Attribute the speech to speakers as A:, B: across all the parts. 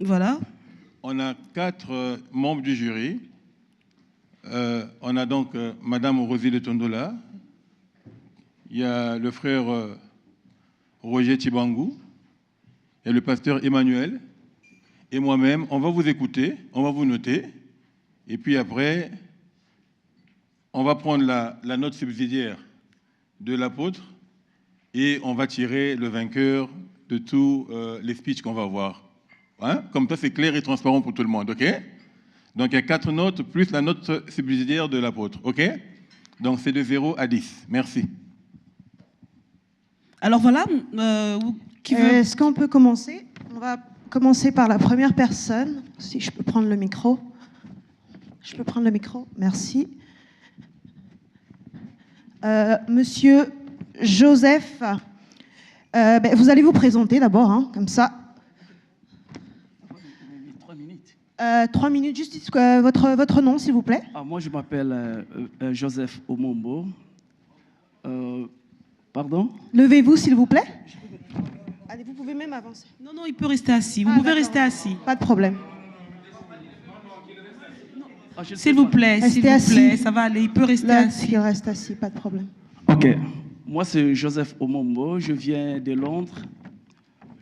A: Voilà.
B: On a 4 membres du jury. On a donc Madame Rosie de Tondola. Il y a le frère Roger Tibangou. Il y a le pasteur Emmanuel. Et moi-même, on va vous écouter, on va vous noter. Et puis après, on va prendre la note subsidiaire de l'apôtre et on va tirer le vainqueur de tous les speeches qu'on va avoir. Hein? Comme ça, c'est clair et transparent pour tout le monde, ok? Donc, il y a 4 notes plus la note subsidiaire de l'apôtre, ok? Donc, c'est de 0 à 10. Merci.
A: Alors voilà, qui veut...
C: Est-ce qu'on peut commencer? On va commencer par la première personne. Si je peux prendre le micro. Je peux prendre le micro? Merci. Monsieur Joseph, vous allez vous présenter d'abord, hein, comme ça.
D: 3 minutes.
C: 3 minutes, juste votre nom, s'il vous plaît.
D: Moi, je m'appelle Joseph Omombo. Pardon?
C: Levez-vous, s'il vous plaît. Allez, vous pouvez même avancer.
A: Non, il peut rester assis. Vous pouvez rester assis.
C: Pas de problème.
A: S'il vous plaît, ça va aller. Il peut rester assis.
C: Il reste assis, pas de problème.
D: Ok. Moi, c'est Joseph Omombo. Je viens de Londres.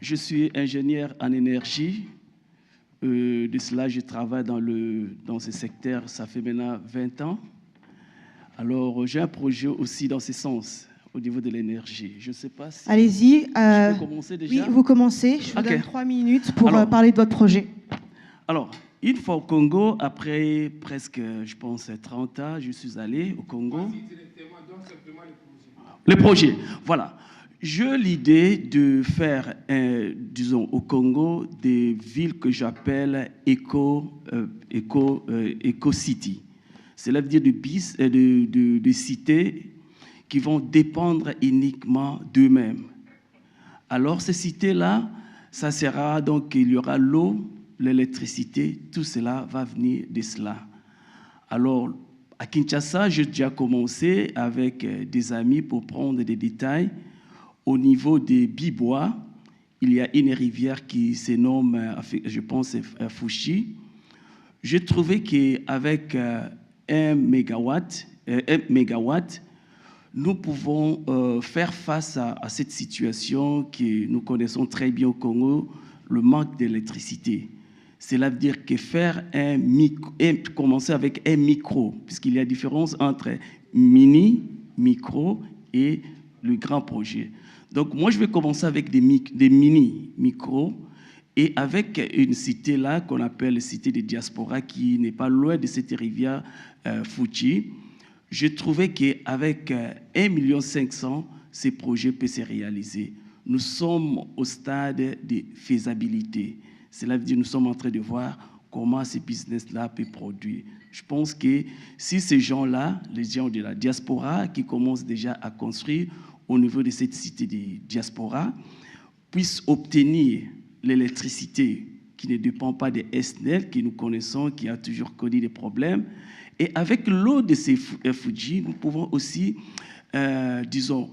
D: Je suis ingénieur en énergie. De cela, je travaille dans ce secteur, ça fait maintenant 20 ans. Alors, j'ai un projet aussi dans ce sens, au niveau de l'énergie. Je ne sais pas si...
C: Allez-y.
D: Je peux commencer déjà?
C: Oui, vous commencez. Je vous donne 3 minutes pour parler de votre projet.
D: Alors, une fois au Congo, après presque, je pense, 30 ans, je suis allé au Congo. Les projets, voilà. J'ai l'idée de faire, disons, au Congo, des villes que j'appelle Eco-City. Cela veut dire des cités qui vont dépendre uniquement d'eux-mêmes. Alors, ces cités-là, ça sera donc, il y aura l'eau, l'électricité, tout cela va venir de cela. Alors, à Kinshasa, j'ai déjà commencé avec des amis pour prendre des détails. Au niveau des Bibois, il y a une rivière qui se nomme, je pense, Fushi. J'ai trouvé qu'avec 1 mégawatt, nous pouvons faire face à cette situation que nous connaissons très bien au Congo, le manque d'électricité. Cela veut dire que commencer avec un micro, puisqu'il y a différence entre mini, micro et le grand projet. Donc, moi, je vais commencer avec des mini-micros et avec une cité là qu'on appelle la cité des diasporas qui n'est pas loin de cette rivière Fuji. J'ai trouvé qu'avec 1,5 million, ces projets peuvent se réaliser. Nous sommes au stade de faisabilité. Cela veut dire que nous sommes en train de voir comment ces business-là peuvent produire. Je pense que si ces gens-là, les gens de la diaspora qui commencent déjà à construire au niveau de cette cité de diaspora, puissent obtenir l'électricité qui ne dépend pas des SNEL que nous connaissons, qui a toujours connu des problèmes. Et avec l'eau de ces Fuji, nous pouvons aussi, disons,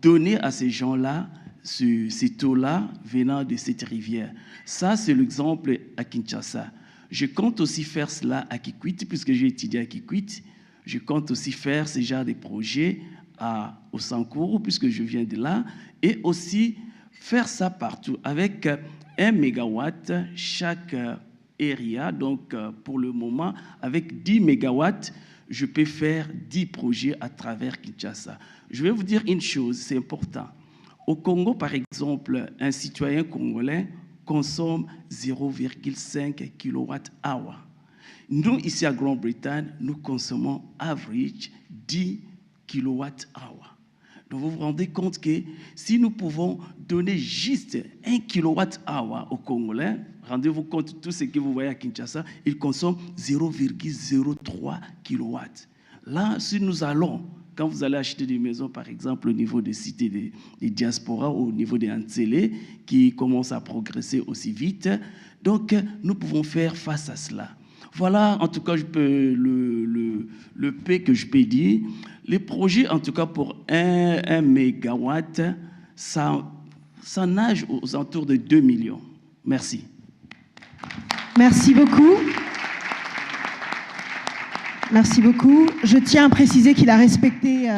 D: donner à ces gens-là cette eau-là venant de cette rivière. Ça, c'est l'exemple à Kinshasa. Je compte aussi faire cela à Kikwit, puisque j'ai étudié à Kikwit. Je compte aussi faire ce genre de projet au Sankuru, puisque je viens de là, et aussi faire ça partout, avec 1 mégawatt chaque area. Donc, pour le moment, avec 10 mégawatts, je peux faire 10 projets à travers Kinshasa. Je vais vous dire une chose, c'est important. Au Congo, par exemple, un citoyen congolais consomme 0,5 kWh. Nous, ici à Grande-Bretagne, nous consommons average 10 kWh. Donc, vous vous rendez compte que si nous pouvons donner juste 1 kWh aux Congolais, rendez-vous compte de tout ce que vous voyez à Kinshasa, ils consomment 0,03 kW. Là, si nous allons, quand vous allez acheter des maisons, par exemple, au niveau des cités des diasporas, au niveau des Antsélé, qui commencent à progresser aussi vite, donc nous pouvons faire face à cela. Voilà, en tout cas, le P que je peux dire. Les projets, en tout cas, pour 1 mégawatt, ça nage aux alentours de 2 millions. Merci.
C: Merci beaucoup. Merci beaucoup. Je tiens à préciser qu'il a respecté,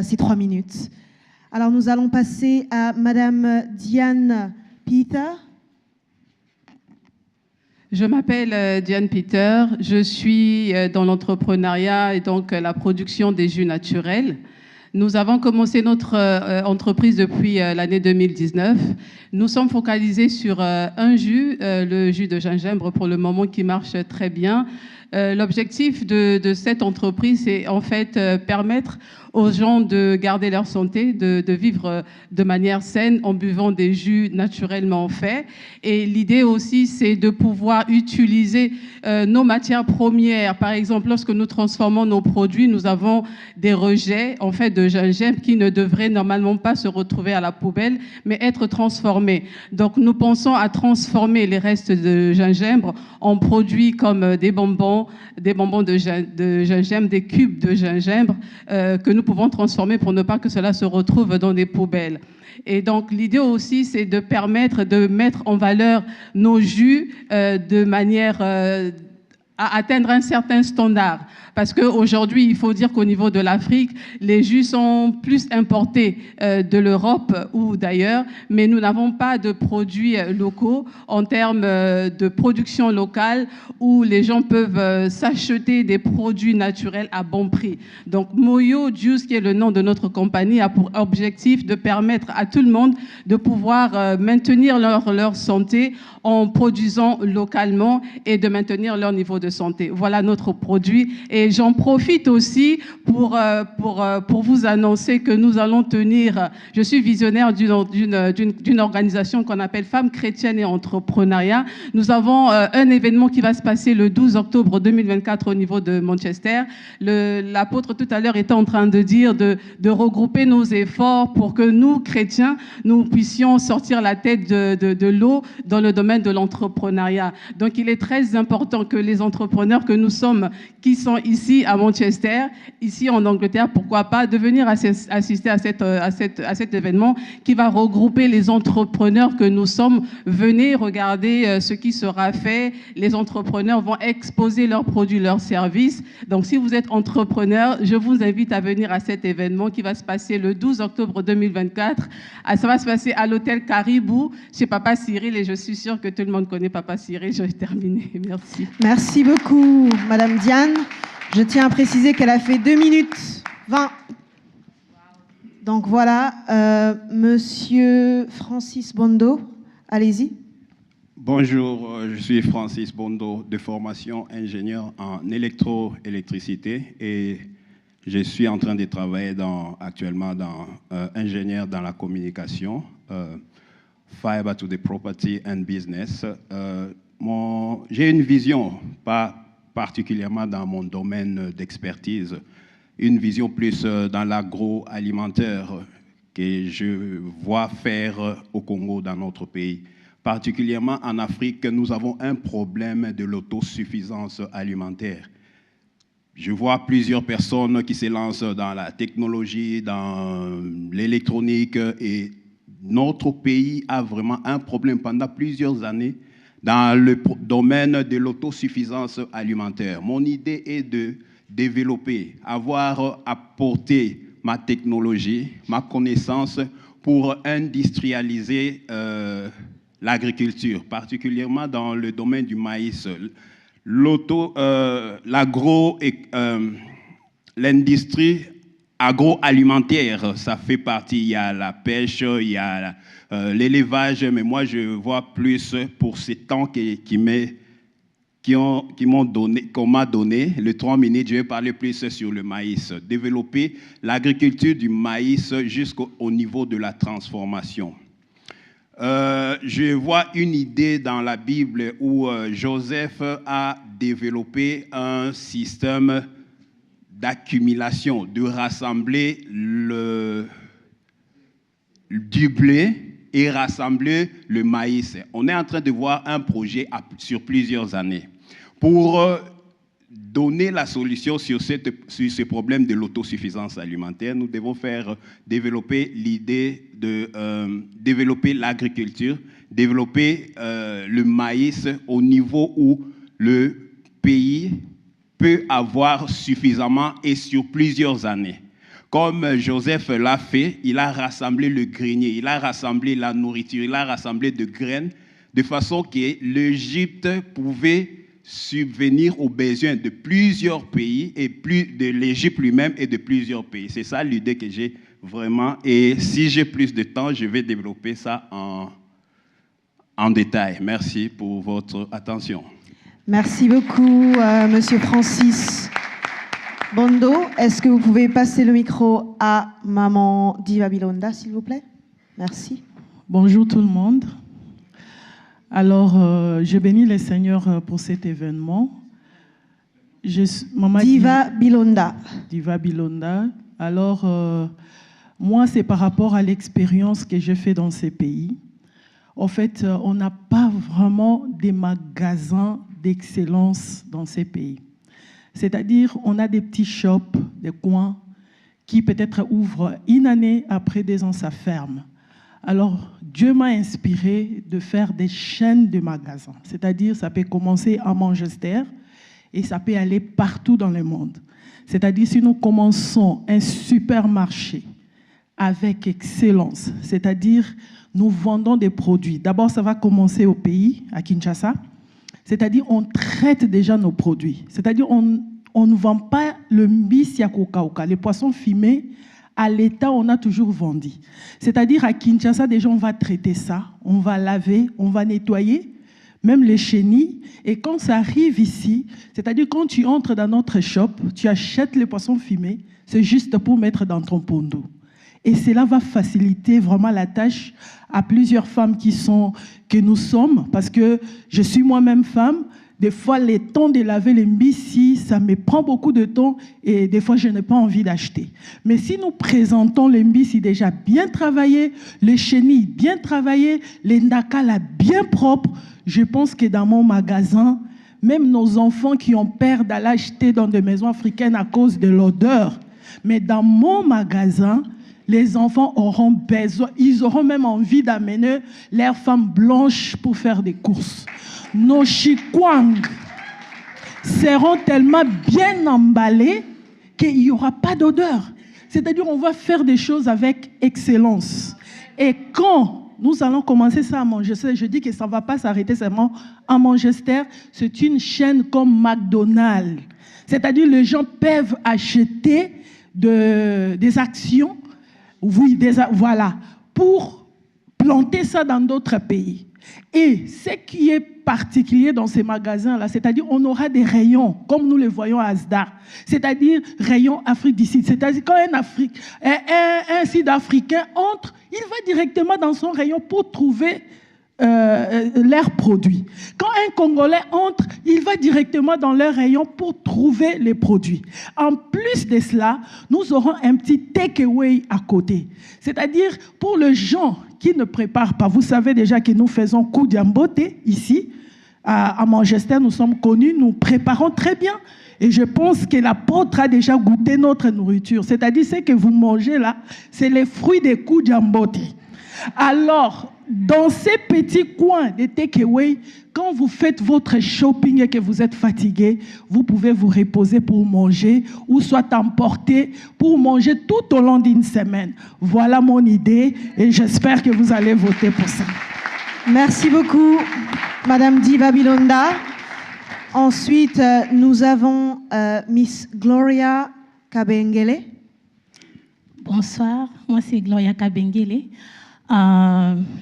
C: ses 3 minutes. Alors, nous allons passer à Madame Diane Peter.
E: Je m'appelle Diane Peter. Je suis dans l'entrepreneuriat et donc la production des jus naturels. Nous avons commencé notre entreprise depuis l'année 2019. Nous sommes focalisés sur un jus, le jus de gingembre pour le moment qui marche très bien. L'objectif de cette entreprise, c'est en fait permettre aux gens de garder leur santé, de vivre de manière saine en buvant des jus naturellement faits. Et l'idée aussi, c'est de pouvoir utiliser nos matières premières. Par exemple, lorsque nous transformons nos produits, nous avons des rejets en fait de gingembre qui ne devraient normalement pas se retrouver à la poubelle, mais être transformés. Donc, nous pensons à transformer les restes de gingembre en produits comme des bonbons de gingembre, des cubes de gingembre que nous pouvons transformer pour ne pas que cela se retrouve dans des poubelles. Et donc, l'idée aussi, c'est de permettre de mettre en valeur nos jus de manière à atteindre un certain standard. Parce qu'aujourd'hui, il faut dire qu'au niveau de l'Afrique, les jus sont plus importés de l'Europe ou d'ailleurs, mais nous n'avons pas de produits locaux en termes de production locale où les gens peuvent s'acheter des produits naturels à bon prix. Donc, Moyo Juice, qui est le nom de notre compagnie, a pour objectif de permettre à tout le monde de pouvoir maintenir leur santé en produisant localement et de maintenir leur niveau de santé. Voilà notre produit. Et j'en profite aussi pour vous annoncer que nous allons tenir, je suis visionnaire d'une organisation qu'on appelle Femmes chrétiennes et entrepreneuriat. Nous avons un événement qui va se passer le 12 octobre 2024 au niveau de Manchester. L'apôtre tout à l'heure était en train de dire de regrouper nos efforts pour que nous, chrétiens, nous puissions sortir la tête de l'eau dans le domaine de l'entrepreneuriat. Donc, il est très important que les entrepreneurs que nous sommes, qui sont ici à Manchester, ici en Angleterre, pourquoi pas, de venir assister à cet événement qui va regrouper les entrepreneurs que nous sommes. Venez regarder ce qui sera fait. Les entrepreneurs vont exposer leurs produits, leurs services. Donc, si vous êtes entrepreneur, je vous invite à venir à cet événement qui va se passer le 12 octobre 2024. Ça va se passer à l'hôtel Caribou chez Papa Cyril et je suis sûre que tout le monde connaît Papa Cyril. Je vais terminer. Merci.
C: Merci beaucoup, Madame Diane. Je tiens à préciser qu'elle a fait 2 minutes 20. Donc voilà, Monsieur Francis Bondo, allez-y.
F: Bonjour, je suis Francis Bondo, de formation ingénieur en électroélectricité et je suis en train de travailler actuellement dans ingénieur dans la communication, Fiber to the Property and Business. J'ai une vision, pas particulièrement dans mon domaine d'expertise, une vision plus dans l'agroalimentaire que je vois faire au Congo, dans notre pays. Particulièrement en Afrique, nous avons un problème de l'autosuffisance alimentaire. Je vois plusieurs personnes qui se lancent dans la technologie, dans l'électronique et notre pays a vraiment un problème pendant plusieurs années dans le domaine de l'autosuffisance alimentaire. Mon idée est de développer, avoir apporté ma technologie, ma connaissance pour industrialiser l'agriculture, particulièrement dans le domaine du maïs. L'industrie agroalimentaire, ça fait partie. Il y a la pêche, il y a l'élevage, mais moi je vois plus pour ces temps qu'on m'a donné, les 3 minutes, je vais parler plus sur le maïs. Développer l'agriculture du maïs jusqu'au niveau de la transformation. Je vois une idée dans la Bible où Joseph a développé un système d'accumulation, de rassembler du blé et rassembler le maïs. On est en train de voir un projet sur plusieurs années pour donner la solution sur ce problème de l'autosuffisance alimentaire. Nous devons développer l'idée de développer l'agriculture développer le maïs au niveau où le pays peut avoir suffisamment et sur plusieurs années. Comme Joseph l'a fait, il a rassemblé le grenier, il a rassemblé la nourriture, il a rassemblé de graines, de façon que l'Égypte pouvait subvenir aux besoins de plusieurs pays, et plus de l'Égypte lui-même et de plusieurs pays. C'est ça l'idée que j'ai vraiment, et si j'ai plus de temps, je vais développer ça en détail. Merci pour votre attention.
C: Merci beaucoup, Monsieur Francis Bondo. Est-ce que vous pouvez passer le micro à Maman Diva Bilonda, s'il vous plaît? Merci.
G: Bonjour tout le monde. Alors, je bénis le Seigneur pour cet événement.
C: Diva Bilonda.
G: Diva Bilonda. Alors, moi, c'est par rapport à l'expérience que j'ai fait dans ces pays. En fait, on n'a pas vraiment des magasins d'excellence dans ces pays. C'est-à-dire, on a des petits shops, des coins, qui peut-être ouvrent une année, après 2 ans, ça ferme. Alors, Dieu m'a inspiré de faire des chaînes de magasins. C'est-à-dire, ça peut commencer à Manchester et ça peut aller partout dans le monde. C'est-à-dire, si nous commençons un supermarché avec excellence, c'est-à-dire, nous vendons des produits. D'abord, ça va commencer au pays, à Kinshasa. C'est-à-dire, on traite déjà nos produits. C'est-à-dire, on ne vend pas le mbisi ya kokauka, les poissons fumés. À l'État, on a toujours vendu. C'est-à-dire, à Kinshasa, déjà, on va traiter ça, on va laver, on va nettoyer, même les chenilles. Et quand ça arrive ici, c'est-à-dire, quand tu entres dans notre shop, tu achètes les poissons fumés, c'est juste pour mettre dans ton pondo. Et cela va faciliter vraiment la tâche à plusieurs femmes que nous sommes, parce que je suis moi-même femme. Des fois, le temps de laver les mbisi, ça me prend beaucoup de temps et des fois, je n'ai pas envie d'acheter. Mais si nous présentons les mbisi déjà bien travaillés, les chenilles bien travaillées, les ndakala bien propres, je pense que dans mon magasin, même nos enfants qui ont peur d'aller acheter dans des maisons africaines à cause de l'odeur, mais dans mon magasin, les enfants auront besoin, ils auront même envie d'amener leurs femmes blanches pour faire des courses. Nos chikwang seront tellement bien emballés qu'il n'y aura pas d'odeur. C'est-à-dire on va faire des choses avec excellence. Et quand nous allons commencer ça à Manchester, je dis que ça ne va pas s'arrêter seulement à Manchester, c'est une chaîne comme McDonald's. C'est-à-dire les gens peuvent acheter des actions, oui, voilà, pour planter ça dans d'autres pays. Et ce qui est particulier dans ces magasins-là, c'est-à-dire on aura des rayons, comme nous les voyons à Asda, c'est-à-dire rayon Afrique du Sud. C'est-à-dire quand un Sud-Africain entre, il va directement dans son rayon pour trouver leurs produits. Quand un Congolais entre, il va directement dans leur rayon pour trouver les produits. En plus de cela, nous aurons un petit takeaway à côté. C'est-à-dire pour les gens qui ne préparent pas, vous savez déjà que nous faisons Koudiambote ici, à Manchester, nous sommes connus, nous préparons très bien. Et je pense que l'apôtre a déjà goûté notre nourriture. C'est-à-dire ce que vous mangez là, c'est les fruits des Koudiambote. Alors, dans ces petits coins de takeaway, quand vous faites votre shopping et que vous êtes fatigué, vous pouvez vous reposer pour manger ou soit emporter pour manger tout au long d'une semaine. Voilà mon idée et j'espère que vous allez voter pour ça.
C: Merci beaucoup, Madame Diva Bilonda. Ensuite, nous avons Miss Gloria Kabengele.
H: Bonsoir, moi c'est Gloria Kabengele.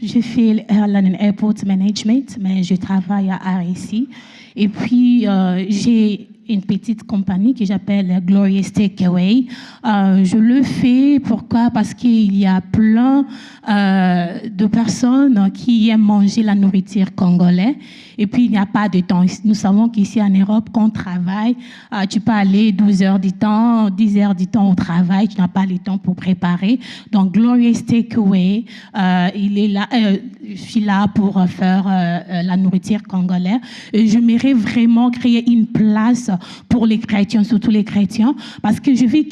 H: J'ai fait Airline and Airport Management, mais je travaille à RSI. Et puis, j'ai une petite compagnie que j'appelle Glorious Takeaway. Je le fais, pourquoi? Parce qu'il y a plein de personnes qui aiment manger la nourriture congolaise. Et puis, il n'y a pas de temps. Nous savons qu'ici en Europe, quand on travaille, tu peux aller 12 heures du temps, 10 heures du temps au travail, tu n'as pas le temps pour préparer. Donc, Glorious Takeaway, il est là, je suis là pour faire la nourriture congolaise. Et j'aimerais vraiment créer une place pour les chrétiens, surtout les chrétiens, parce que je vis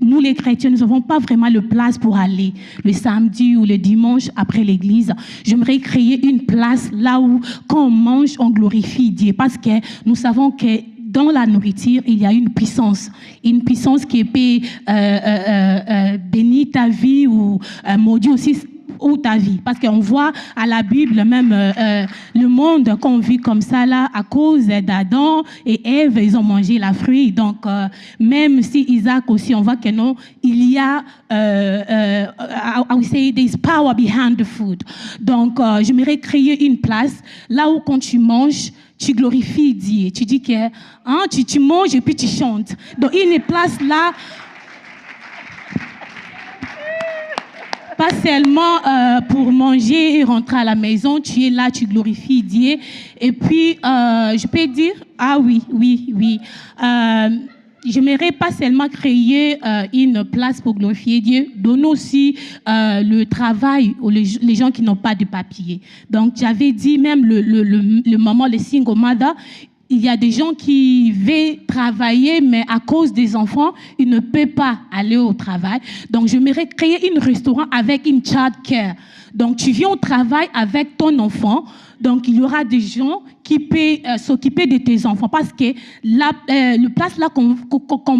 H: nous les chrétiens, nous n'avons pas vraiment le place pour aller le samedi ou le dimanche après l'église. J'aimerais créer une place là où, quand on mange, on glorifie Dieu, parce que nous savons que dans la nourriture, il y a une puissance qui peut bénir ta vie ou maudire aussi ou ta vie. Parce qu'on voit à la Bible, même le monde qu'on vit comme ça, là, à cause d'Adam et Ève, ils ont mangé la fruit. Donc, même si Isaac aussi, on voit que non, il y a, I would say, there's power behind the food. Donc, j'aimerais créer une place là où quand tu manges, tu glorifies Dieu. Tu dis que tu manges et puis tu chantes. Donc, une place là, pas seulement pour manger et rentrer à la maison, tu es là, tu glorifies Dieu. Et puis, je peux dire, oui. J'aimerais pas seulement créer une place pour glorifier Dieu, donner aussi le travail aux les gens qui n'ont pas de papier. Donc, j'avais dit même le moment, les single mother, il y a des gens qui veulent travailler, mais à cause des enfants, ils ne peuvent pas aller au travail. Donc, j'aimerais créer un restaurant avec une child care. Donc, tu viens au travail avec ton enfant. Donc, il y aura des gens qui peuvent s'occuper de tes enfants. Parce que le place là qu'on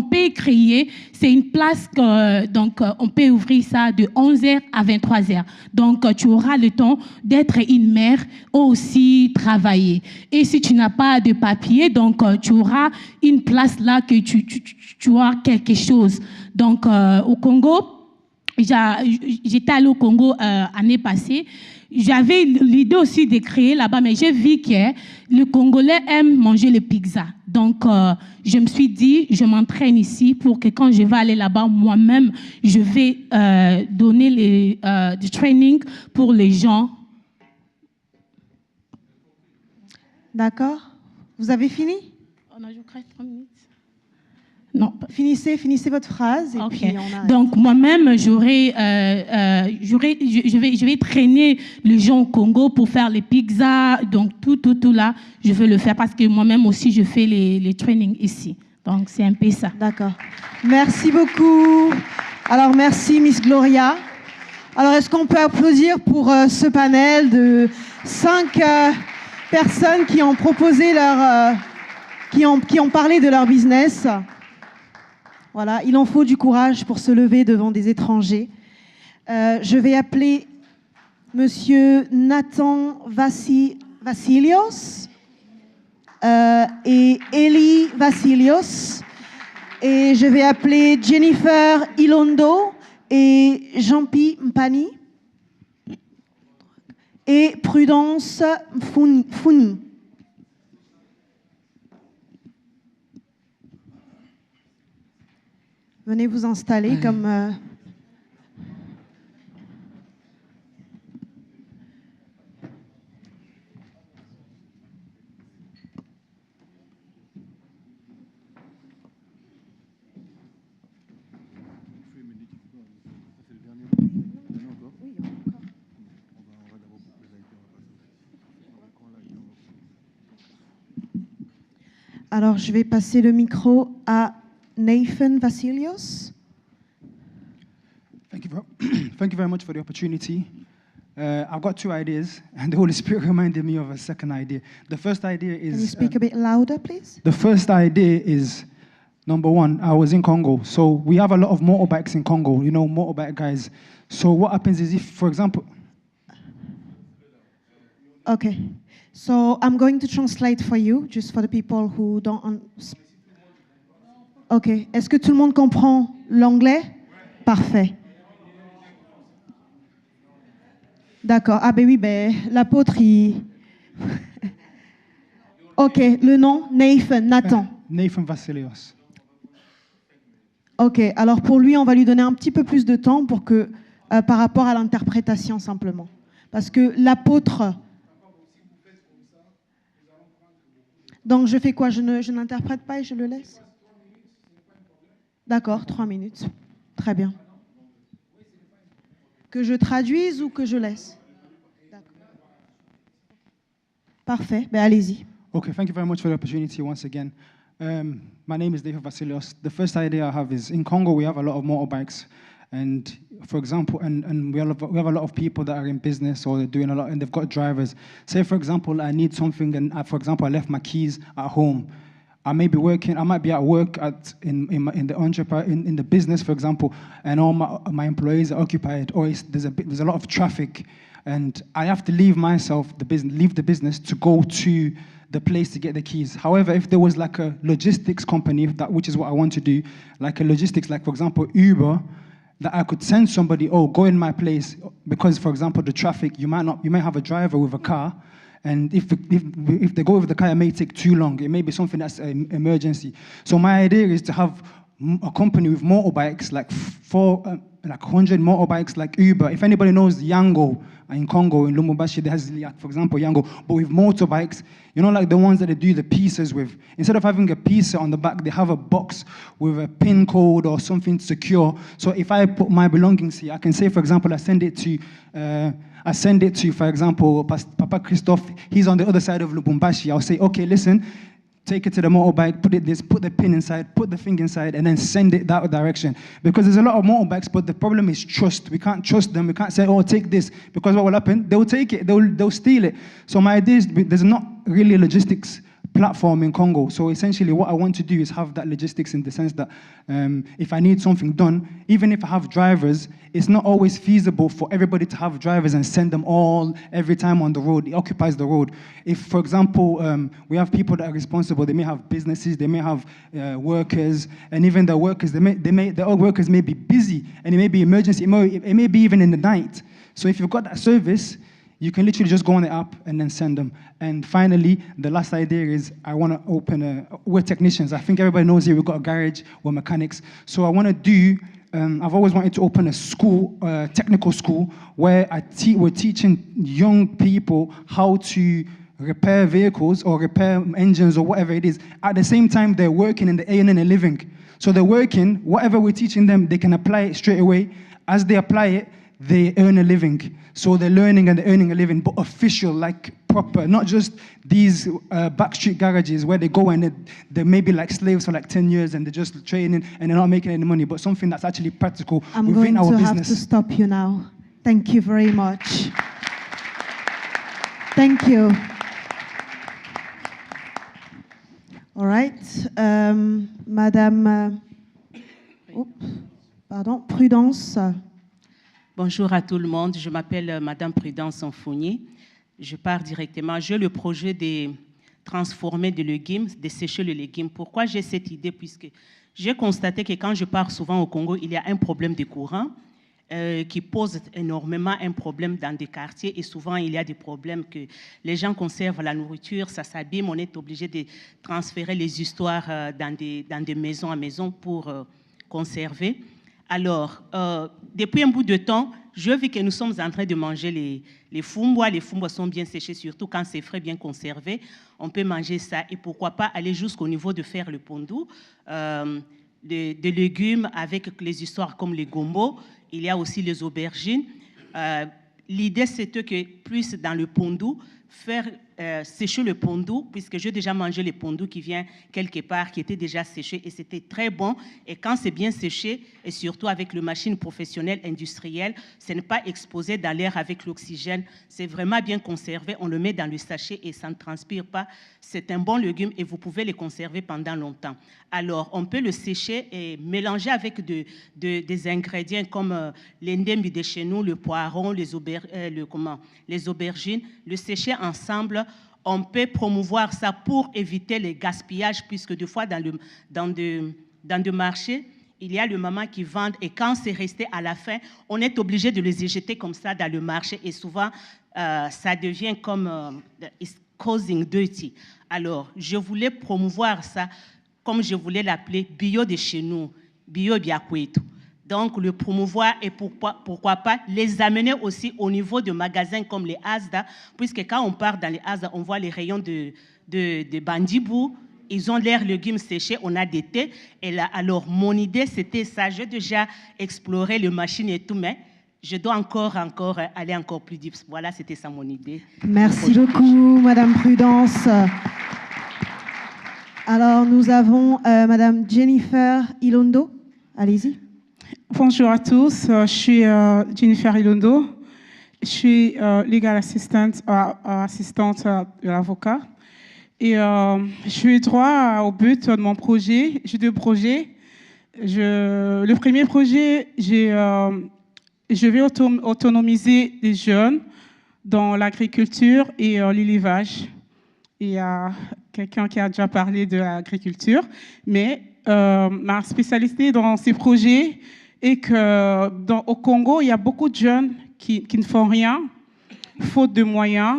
H: peut créer, c'est une place que, donc, on peut ouvrir ça de 11h à 23h. Donc, tu auras le temps d'être une mère, aussi travailler. Et si tu n'as pas de papier, donc, tu auras une place là que tu auras quelque chose. Donc, au Congo, j'étais allée au Congo l'année passée. J'avais l'idée aussi de créer là-bas, mais j'ai vu que les Congolais aiment manger les pizzas. Donc, je me suis dit, je m'entraîne ici pour que quand je vais aller là-bas, moi-même, je vais donner du training pour les gens.
C: D'accord. Vous avez fini?
H: On a joué 3 minutes.
C: Non. Finissez votre phrase et puis on arrête.
H: Donc moi-même, je vais traîner les gens au Congo pour faire les pizzas, donc tout là, je veux le faire parce que moi-même aussi je fais les trainings ici. Donc c'est un peu ça.
C: D'accord. Merci beaucoup. Alors merci Miss Gloria. Alors est-ce qu'on peut applaudir pour ce panel de 5 personnes qui ont proposé qui ont parlé de leur business. Voilà, il en faut du courage pour se lever devant des étrangers. Je vais appeler Monsieur Nathan Vassilios et Eli Vassilios. Et je vais appeler Jennifer Ilondo et Jean-Pi Mpani et Prudence Founi. Venez vous installer comme... Alors, je vais passer le micro à Nathan Vassilios.
I: Thank you very much for the opportunity. I've got 2 ideas, and the Holy Spirit reminded me of a second idea. The first idea is...
C: Can you speak a bit louder, please?
I: The first idea is, number 1, I was in Congo. So we have a lot of motorbikes in Congo, you know, motorbike guys. So what happens is if, for example...
C: Okay. So I'm going to translate for you, just for the people who don't... Ok. Est-ce que tout le monde comprend l'anglais? Parfait. D'accord. Ah ben oui, ben l'apôtre, il... Ok, le nom, Nathan.
I: Nathan Vassilios.
C: Ok, alors pour lui, on va lui donner un petit peu plus de temps pour que, par rapport à l'interprétation simplement. Parce que l'apôtre... Donc je fais quoi? Je n'interprète pas et je le laisse? D'accord, 3 minutes. Très bien. Que je traduise ou que je laisse? Parfait, ben allez-y.
I: Okay, thank you very much for the opportunity once again. My name is David Vasilios. The first idea I have is in Congo we have a lot of motorbikes, and for example, and we have a lot of people that are in business or they're doing a lot, and they've got drivers. Say for example, I need something, and for example, I left my keys at home. I may be working. I might be at work in the business, for example, and all my employees are occupied, or there's a lot of traffic, and I have to leave the business to go to the place to get the keys. However, if there was like a logistics company, which is what I want to do, like a logistics, like for example Uber, that I could send somebody, go in my place, because for example the traffic, you might have a driver with a car, and if they go with the car, it may take too long. It may be something that's an emergency. So my idea is to have a company with motorbikes, like 100 motorbikes like Uber. If anybody knows Yango in Congo, in Lubumbashi, there has, for example, Yango, but with motorbikes, like the ones that they do the pieces with. Instead of having a piece on the back, they have a box with a PIN code or something secure. So if I put my belongings here, I can say, for example, I send it to, for example, Papa Christophe. He's on the other side of Lubumbashi. I'll say, okay, listen, take it to the motorbike, put the pin inside, put the thing inside, and then send it that direction. Because there's a lot of motorbikes, but the problem is trust. We can't trust them. We can't say, take this, because what will happen? They'll take it. They'll steal it. So my idea is there's not really a logistics platform in Congo. So essentially what I want to do is have that logistics in the sense that if I need something done, even if I have drivers, it's not always feasible for everybody to have drivers and send them all every time on the road. It occupies the road. If, for example, we have people that are responsible, they may have businesses, they may have workers, and even the workers, the workers may be busy, and it may be emergency, it may be even in the night. So if you've got that service, you can literally just go on the app and then send them. And finally, the last idea is I want to open we're technicians. I think everybody knows here we've got a garage, we're mechanics. So I want to do, I've always wanted to open a school, technical school, where we're teaching young people how to repair vehicles or repair engines or whatever it is. At the same time, they're working in the A&N living. So they're working, whatever we're teaching them, they can apply it straight away. As they apply it, they earn a living. So they're learning and they're earning a living, but official, like proper, not just these backstreet garages where they go and they're maybe like slaves for like 10 years and they're just training and they're not making any money, but something that's actually practical within our business. I'm going to have to
C: stop you now. Thank you very much. Thank you. All right. Madame Prudence.
J: Bonjour à tout le monde, je m'appelle Madame Prudence Onfougny. Je pars directement. J'ai le projet de transformer des légumes, de sécher les légumes. Pourquoi j'ai cette idée? Puisque j'ai constaté que quand je pars souvent au Congo, il y a un problème de courant qui pose énormément un problème dans des quartiers. Et souvent, il y a des problèmes que les gens conservent la nourriture, ça s'abîme, on est obligé de transférer les histoires dans des maisons à maison pour conserver. Alors, depuis un bout de temps, je vis que nous sommes en train de manger les fumbwa. Les fumbwa sont bien séchés, surtout quand c'est frais, bien conservé. On peut manger ça et pourquoi pas aller jusqu'au niveau de faire le pondu, des légumes avec les histoires comme les gombo. Il y a aussi les aubergines. L'idée, c'était que plus dans le pondu, faire sécher le pondu, puisque j'ai déjà mangé le pondu qui vient quelque part, qui était déjà séché, et c'était très bon. Et quand c'est bien séché, et surtout avec les machines professionnelles industrielles, ce n'est pas exposé dans l'air avec l'oxygène, c'est vraiment bien conservé, on le met dans le sachet et ça ne transpire pas. C'est un bon légume et vous pouvez le conserver pendant longtemps. Alors, on peut le sécher et mélanger avec des ingrédients comme l'endembi de chez nous, le poiron, les aubergines, le sécher ensemble. On peut promouvoir ça pour éviter les gaspillages, puisque des fois, dans des marchés, il y a le maman qui vendent et quand c'est resté à la fin, on est obligé de les jeter comme ça dans le marché et souvent, ça devient comme it's causing dirty. Alors, je voulais promouvoir ça, comme je voulais l'appeler, bio de chez nous, bio biakwetu. Donc, le promouvoir et pourquoi pas les amener aussi au niveau de magasins comme les Asda, puisque quand on part dans les Asda, on voit les rayons de Bandibou, ils ont leurs légumes séchés, on a des thés. Et là, alors, mon idée, c'était ça. J'ai déjà exploré les machines et tout, mais je dois encore aller encore plus deep. Voilà, c'était ça mon idée.
C: Merci beaucoup, Madame Prudence. Alors, nous avons Madame Jennifer Ilondo. Allez-y.
K: Bonjour à tous, je suis Jennifer Ilondo. Je suis legal assistante de l'avocat. Et je vais droit au but de mon projet. J'ai deux projets. Le premier projet, je vais autonomiser les jeunes dans l'agriculture et l'élevage. Il y a quelqu'un qui a déjà parlé de l'agriculture, mais ma spécialité dans ces projets est qu'au Congo, il y a beaucoup de jeunes qui ne font rien, faute de moyens.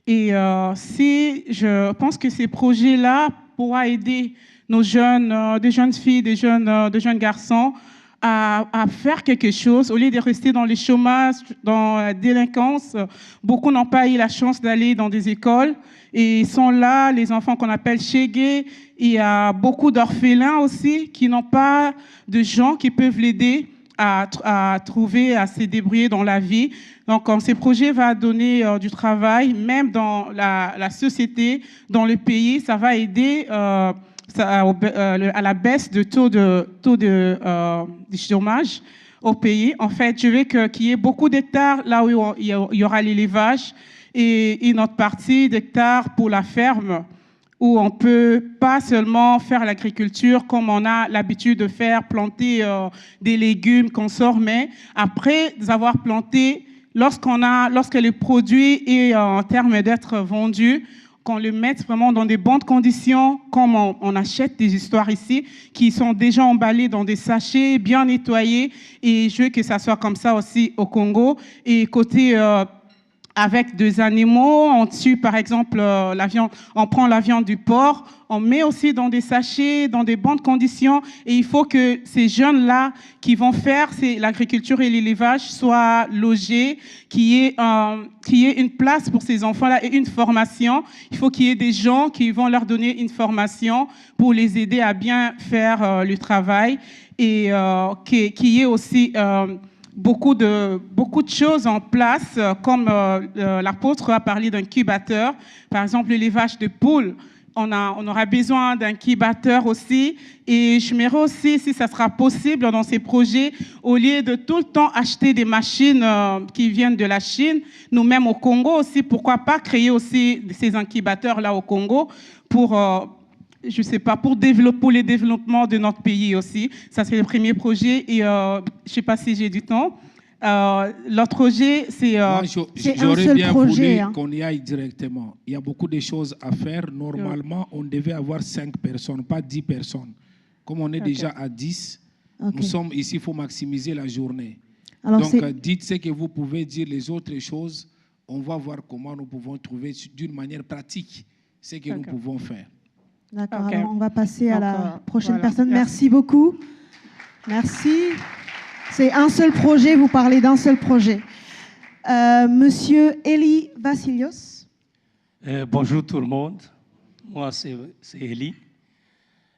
K: Et je pense que ces projets-là pourront aider nos jeunes, des jeunes filles, des jeunes garçons à faire quelque chose au lieu de rester dans le chômage, dans la délinquance. Beaucoup n'ont pas eu la chance d'aller dans des écoles et sont là, les enfants qu'on appelle chégués. Il y a beaucoup d'orphelins aussi qui n'ont pas de gens qui peuvent l'aider à trouver, à se débrouiller dans la vie. Donc, ces projets vont donner du travail, même dans la société, dans le pays, ça va aider à la baisse de taux de chômage au pays. En fait, je veux qu'il y ait beaucoup d'hectares là où il y aura l'élevage et une autre partie d'hectares pour la ferme, où on ne peut pas seulement faire l'agriculture comme on a l'habitude de faire, planter des légumes qu'on sort, mais après avoir planté, lorsque le produit est en termes d'être vendu, qu'on le mette vraiment dans des bonnes conditions, comme on achète des histoires ici, qui sont déjà emballées dans des sachets, bien nettoyés, et je veux que ça soit comme ça aussi au Congo. Et côté avec des animaux, on tue par exemple la viande, on prend la viande du porc, on met aussi dans des sachets, dans des bonnes conditions, et il faut que ces jeunes-là qui vont faire l'agriculture et l'élevage soient logés, qu'il y ait une place pour ces enfants-là et une formation. Il faut qu'il y ait des gens qui vont leur donner une formation pour les aider à bien faire le travail, et qu'il y ait aussi beaucoup de choses en place, comme l'apôtre a parlé d'incubateur. Par exemple, l'élevage de poules, on aura besoin d'incubateurs aussi. Et je m'aimerais aussi, si ça sera possible dans ces projets, au lieu de tout le temps acheter des machines qui viennent de la Chine, nous-mêmes au Congo aussi, pourquoi pas créer aussi ces incubateurs-là au Congo pour je ne sais pas, pour le développement de notre pays aussi. Ça, c'est le premier projet. Et je ne sais pas si j'ai du temps. L'autre projet, c'est un seul
L: bien
C: projet.
L: Voulu qu'on y aille directement. Il y a beaucoup de choses à faire. Normalement, on devait avoir 5 personnes, pas 10 personnes. Comme on est déjà à 10, nous sommes ici, il faut maximiser la journée. Alors, donc, dites ce que vous pouvez dire, les autres choses. On va voir comment nous pouvons trouver d'une manière pratique ce que nous pouvons faire.
C: D'accord, alors on va passer à la prochaine personne. Merci beaucoup. Merci. C'est un seul projet, vous parlez d'un seul projet. Monsieur Eli Vassilios.
M: Bonjour tout le monde. Moi, c'est Eli.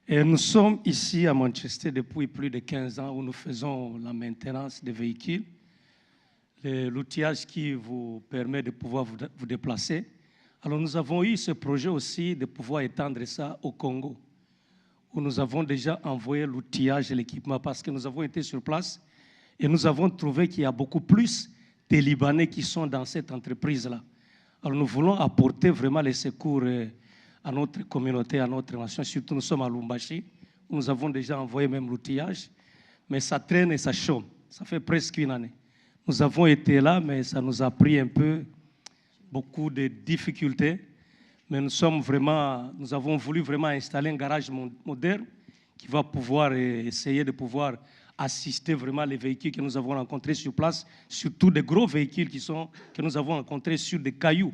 M: Et nous sommes ici à Manchester depuis plus de 15 ans où nous faisons la maintenance des véhicules, l'outillage qui vous permet de pouvoir vous déplacer. Alors nous avons eu ce projet aussi de pouvoir étendre ça au Congo, où nous avons déjà envoyé l'outillage et l'équipement parce que nous avons été sur place et nous avons trouvé qu'il y a beaucoup plus de Libanais qui sont dans cette entreprise-là. Alors nous voulons apporter vraiment les secours à notre communauté, à notre nation, surtout nous sommes à Lubumbashi, où nous avons déjà envoyé même l'outillage, mais ça traîne et ça chôme, ça fait presque une année. Nous avons été là, mais ça nous a pris un peu beaucoup de difficultés, mais nous avons voulu vraiment installer un garage moderne qui va pouvoir essayer de pouvoir assister vraiment les véhicules que nous avons rencontrés sur place, surtout des gros véhicules que nous avons rencontrés sur des cailloux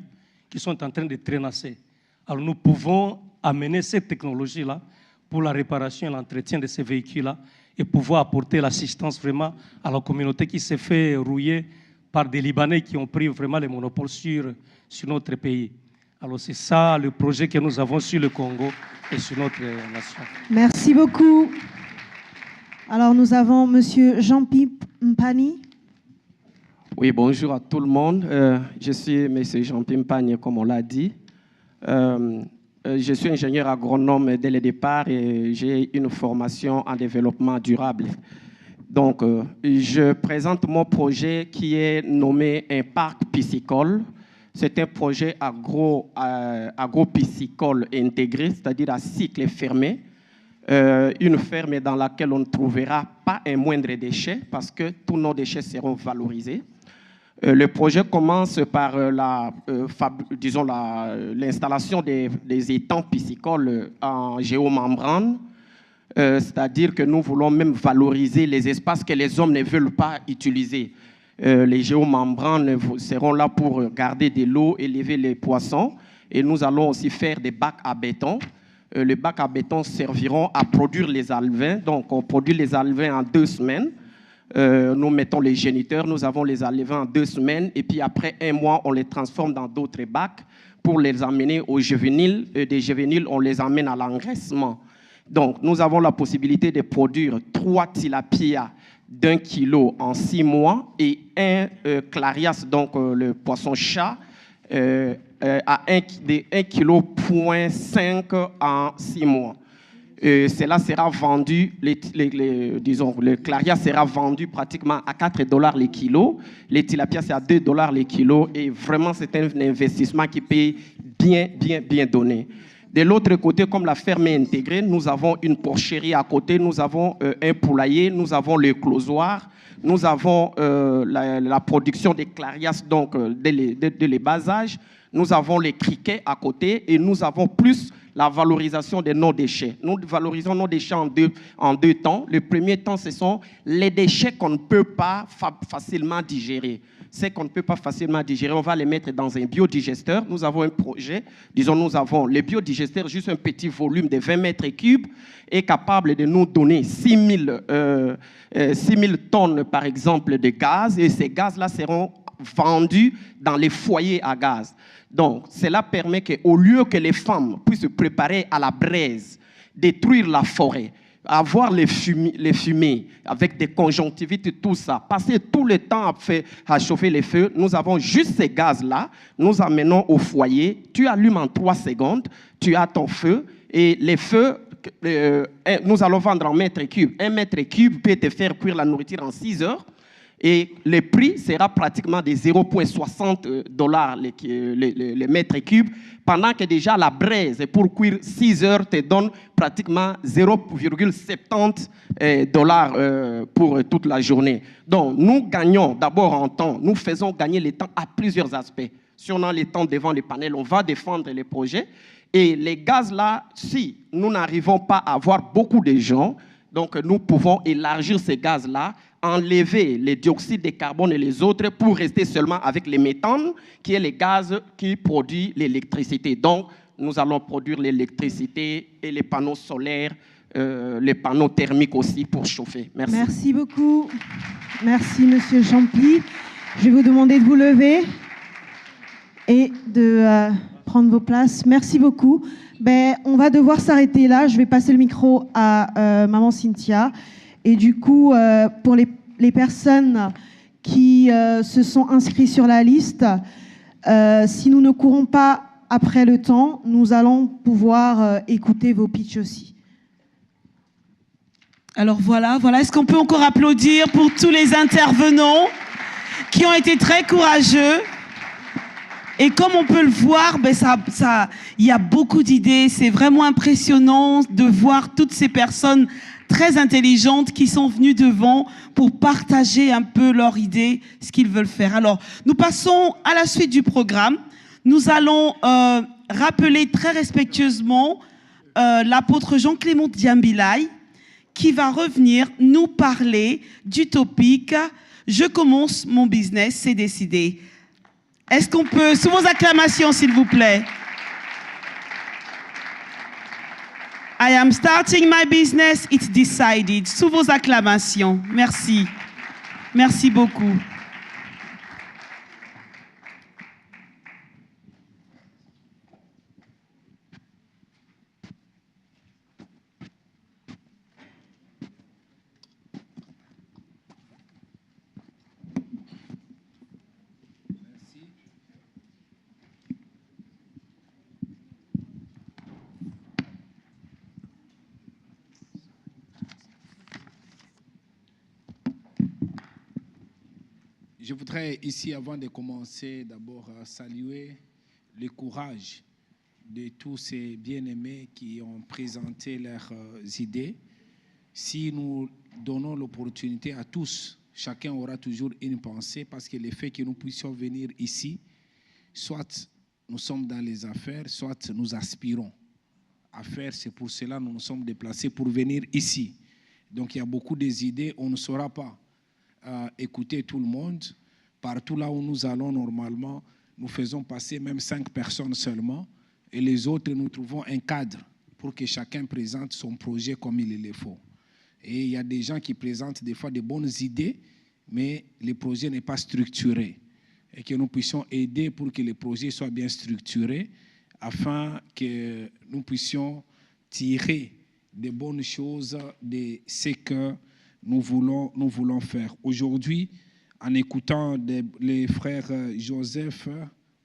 M: qui sont en train de traînasser. Alors nous pouvons amener cette technologie-là pour la réparation et l'entretien de ces véhicules-là et pouvoir apporter l'assistance vraiment à la communauté qui s'est fait rouiller par des Libanais qui ont pris vraiment le monopole sur notre pays. Alors c'est ça le projet que nous avons sur le Congo et sur notre nation.
C: Merci beaucoup. Alors nous avons Monsieur Jean-Pierre Mpani.
N: Oui, bonjour à tout le monde. Je suis Monsieur Jean-Pierre Mpani, comme on l'a dit. Je suis ingénieur agronome dès le départ et j'ai une formation en développement durable. Donc, je présente mon projet qui est nommé un parc piscicole. C'est un projet agro-piscicole intégré, c'est-à-dire à cycle fermé. Une ferme dans laquelle on ne trouvera pas un moindre déchet parce que tous nos déchets seront valorisés. Le projet commence par l'installation des étangs piscicoles en géomembrane, c'est-à-dire que nous voulons même valoriser les espaces que les hommes ne veulent pas utiliser. Les géomembranes seront là pour garder de l'eau, élever les poissons, et nous allons aussi faire des bacs à béton. Les bacs à béton serviront à produire les alevins, donc on produit les alevins en 2 semaines. Nous mettons les géniteurs, nous avons les alevins en 2 semaines, et puis après 1 mois, on les transforme dans d'autres bacs pour les amener aux juvéniles. Des juvéniles, on les amène à l'engraissement. Donc, nous avons la possibilité de produire 3 tilapias d'1 kilo en 6 mois et 1 clarias, donc le poisson-chat, à 1,5 kg en 6 mois. Cela sera vendu, le claria sera vendu pratiquement à $4 le kilo. Les tilapias, c'est à $2 le kilo. Et vraiment, c'est un investissement qui paye bien donné. De l'autre côté, comme la ferme est intégrée, nous avons une porcherie à côté, nous avons un poulailler, nous avons le closoir, nous avons la production des clarias, donc dès les bas âges. Nous avons les criquets à côté et nous avons plus la valorisation de nos déchets. Nous valorisons nos déchets en deux temps. Le premier temps, ce sont les déchets qu'on ne peut pas facilement digérer. C'est qu'on ne peut pas facilement digérer, on va les mettre dans un biodigesteur. Nous avons un projet, disons, nous avons le biodigesteur, juste un petit volume de 20 mètres cubes, est capable de nous donner 6 000 tonnes, par exemple, de gaz, et ces gaz-là seront vendus dans les foyers à gaz. Donc, cela permet qu'au lieu que les femmes puissent se préparer à la braise, détruire la forêt, avoir les fumées avec des conjonctivites et tout ça, passer tout le temps à chauffer les feux, nous avons juste ces gaz-là, nous amenons au foyer, tu allumes en 3 secondes, tu as ton feu, et les feux, nous allons vendre en mètres cubes. 1 mètre cube peut te faire cuire la nourriture en 6 heures, et le prix sera pratiquement de $0,60 le mètre cube, pendant que déjà la braise pour cuire 6 heures te donne pratiquement $0,70 pour toute la journée. Donc, nous gagnons d'abord en temps, nous faisons gagner le temps à plusieurs aspects. Si on a le temps devant les panels, on va défendre les projets. Et les gaz là, si nous n'arrivons pas à avoir beaucoup de gens, donc nous pouvons élargir ces gaz-là, enlever les dioxydes de carbone et les autres pour rester seulement avec le méthane, qui est le gaz qui produit l'électricité. Donc, nous allons produire l'électricité et les panneaux solaires, les panneaux thermiques aussi pour chauffer. Merci.
C: Merci beaucoup. Merci, Monsieur Champy. Je vais vous demander de vous lever et de prendre vos places. Merci beaucoup. On va devoir s'arrêter là. Je vais passer le micro à Maman Cynthia. Et du coup, pour les personnes qui se sont inscrites sur la liste, si nous ne courons pas après le temps, nous allons pouvoir écouter vos pitchs aussi.
A: Alors voilà. Est-ce qu'on peut encore applaudir pour tous les intervenants qui ont été très courageux? Et comme on peut le voir, il y a beaucoup d'idées. C'est vraiment impressionnant de voir toutes ces personnes très intelligentes qui sont venues devant pour partager un peu leurs idées, ce qu'ils veulent faire. Alors, nous passons à la suite du programme. Nous allons rappeler très respectueusement l'apôtre Jean-Clément Diambilay qui va revenir nous parler du topic « Je commence mon business, c'est décidé ». Est-ce qu'on peut, sous vos acclamations, s'il vous plaît? I am starting my business, it's decided. Sous vos acclamations. Merci. Merci beaucoup.
L: Je voudrais ici, avant de commencer, d'abord saluer le courage de tous ces bien-aimés qui ont présenté leurs idées. Si nous donnons l'opportunité à tous, chacun aura toujours une pensée, parce que le fait que nous puissions venir ici, soit nous sommes dans les affaires, soit nous aspirons à faire. C'est pour cela que nous nous sommes déplacés pour venir ici. Donc il y a beaucoup d'idées, on ne saura pas écouter tout le monde. Partout là où nous allons normalement, nous faisons passer même 5 personnes seulement, et les autres, nous trouvons un cadre pour que chacun présente son projet comme il le faut. Et il y a des gens qui présentent des fois de bonnes idées, mais le projet n'est pas structuré. Et que nous puissions aider pour que le projet soit bien structuré, afin que nous puissions tirer des bonnes choses de ce que nous voulons faire. Aujourd'hui, en écoutant les frères Joseph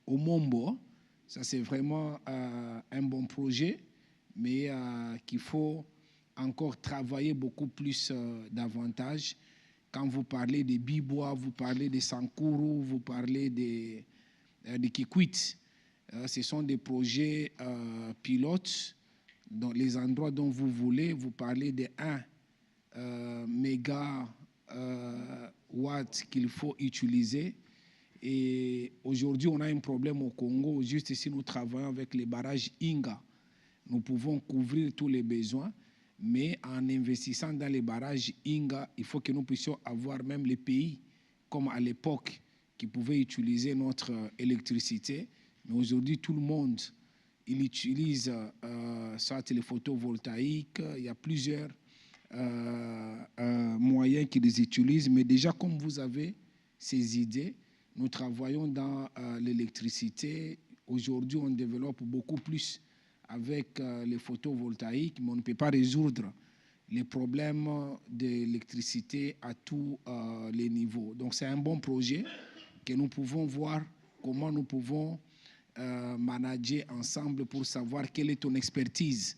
L: Omombo, ça c'est vraiment un bon projet, mais qu'il faut encore travailler beaucoup plus davantage. Quand vous parlez de Bibois, vous parlez de Sankuru, vous parlez de Kikwit, ce sont des projets pilotes dans les endroits dont vous voulez. Vous parlez de 1 mégawatt qu'il faut utiliser. Et aujourd'hui, on a un problème au Congo. Juste si nous travaillons avec les barrages Inga, nous pouvons couvrir tous les besoins. Mais en investissant dans les barrages Inga, il faut que nous puissions avoir même les pays, comme à l'époque, qui pouvaient utiliser notre électricité. Mais aujourd'hui, tout le monde, il utilise soit les photovoltaïques. Il y a plusieurs moyens qu'ils utilisent. Mais déjà, comme vous avez ces idées, nous travaillons dans l'électricité. Aujourd'hui, on développe beaucoup plus avec les photovoltaïques, mais on ne peut pas résoudre les problèmes de l'électricité à tous les niveaux. Donc, c'est un bon projet que nous pouvons voir comment nous pouvons manager ensemble pour savoir quelle est ton expertise.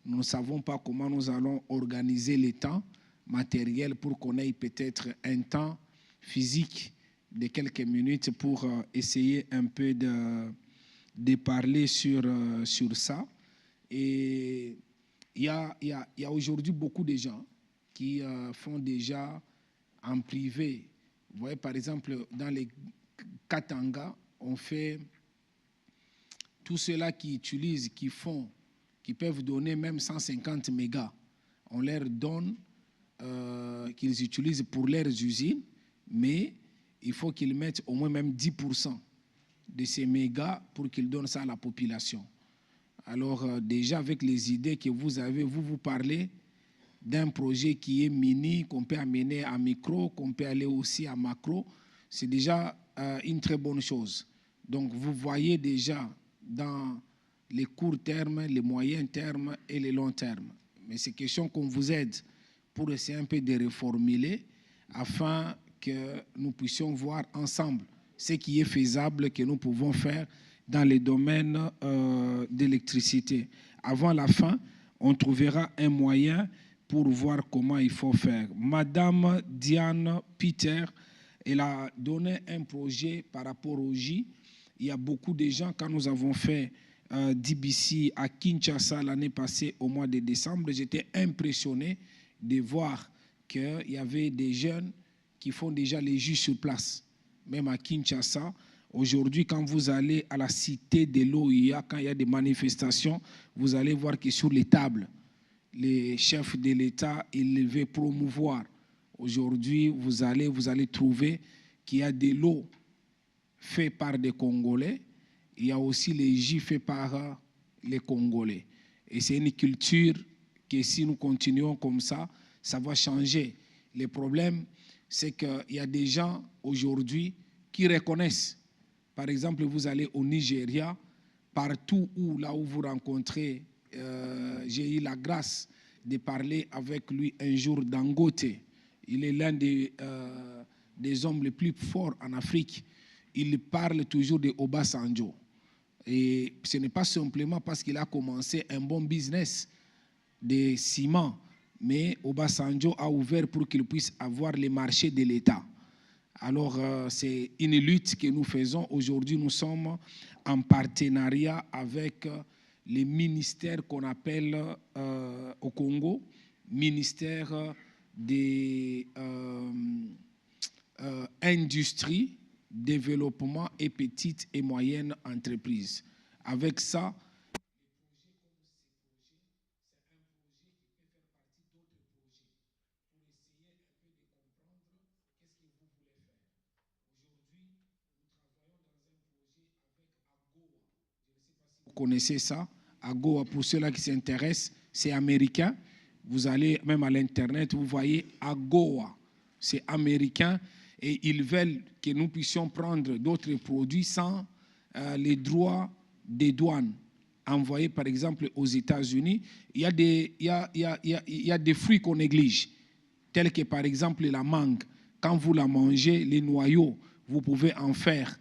L: Nous ne savons pas comment nous allons organiser les temps matériels pour qu'on ait peut-être un temps physique de quelques minutes pour essayer un peu de parler sur ça. Et il y a aujourd'hui beaucoup de gens qui font déjà en privé. Vous voyez, par exemple, dans les Katanga, on fait tous ceux-là qui utilisent, qui peuvent donner même 150 mégas. On leur donne qu'ils utilisent pour leurs usines, mais il faut qu'ils mettent au moins même 10% de ces mégas pour qu'ils donnent ça à la population. Alors déjà avec les idées que vous avez, vous parlez d'un projet qui est mini, qu'on peut amener à micro, qu'on peut aller aussi à macro. C'est déjà une très bonne chose. Donc vous voyez déjà dans les courts termes, les moyens termes et les longs termes. Mais c'est question qu'on vous aide pour essayer un peu de reformuler afin que nous puissions voir ensemble ce qui est faisable que nous pouvons faire dans les domaines d'électricité. Avant la fin, on trouvera un moyen pour voir comment il faut faire. Madame Diane Peter, elle a donné un projet par rapport au J. Il y a beaucoup de gens, quand nous avons fait DBC à Kinshasa l'année passée au mois de décembre, j'étais impressionné de voir qu'il y avait des jeunes qui font déjà les jus sur place. Même à Kinshasa, aujourd'hui, quand vous allez à la cité de l'OIA, quand il y a des manifestations, vous allez voir que sur les tables, les chefs de l'État, ils veulent promouvoir. Aujourd'hui, vous allez trouver qu'il y a de l'eau faite par des Congolais. Il y a aussi les jus faits par les Congolais. Et c'est une culture que si nous continuons comme ça va changer. Le problème, c'est qu'il y a des gens aujourd'hui qui reconnaissent. Par exemple, vous allez au Nigeria, partout là où vous rencontrez, j'ai eu la grâce de parler avec lui un jour Dangote. Il est l'un des hommes les plus forts en Afrique. Il parle toujours de Obasanjo. Et ce n'est pas simplement parce qu'il a commencé un bon business de ciment, mais Obasanjo a ouvert pour qu'il puisse avoir les marchés de l'État. Alors, c'est une lutte que nous faisons. Aujourd'hui, nous sommes en partenariat avec les ministères qu'on appelle au Congo, ministère des industries, développement et petites et moyennes entreprises. Avec ça, vous connaissez ça, AGOA, pour ceux-là qui s'intéressent, c'est américain. Vous allez même à l'Internet, vous voyez AGOA, c'est américain. Et ils veulent que nous puissions prendre d'autres produits sans les droits des douanes. Envoyés par exemple aux États-Unis, il y a des fruits qu'on néglige, tels que par exemple la mangue. Quand vous la mangez, les noyaux, vous pouvez en faire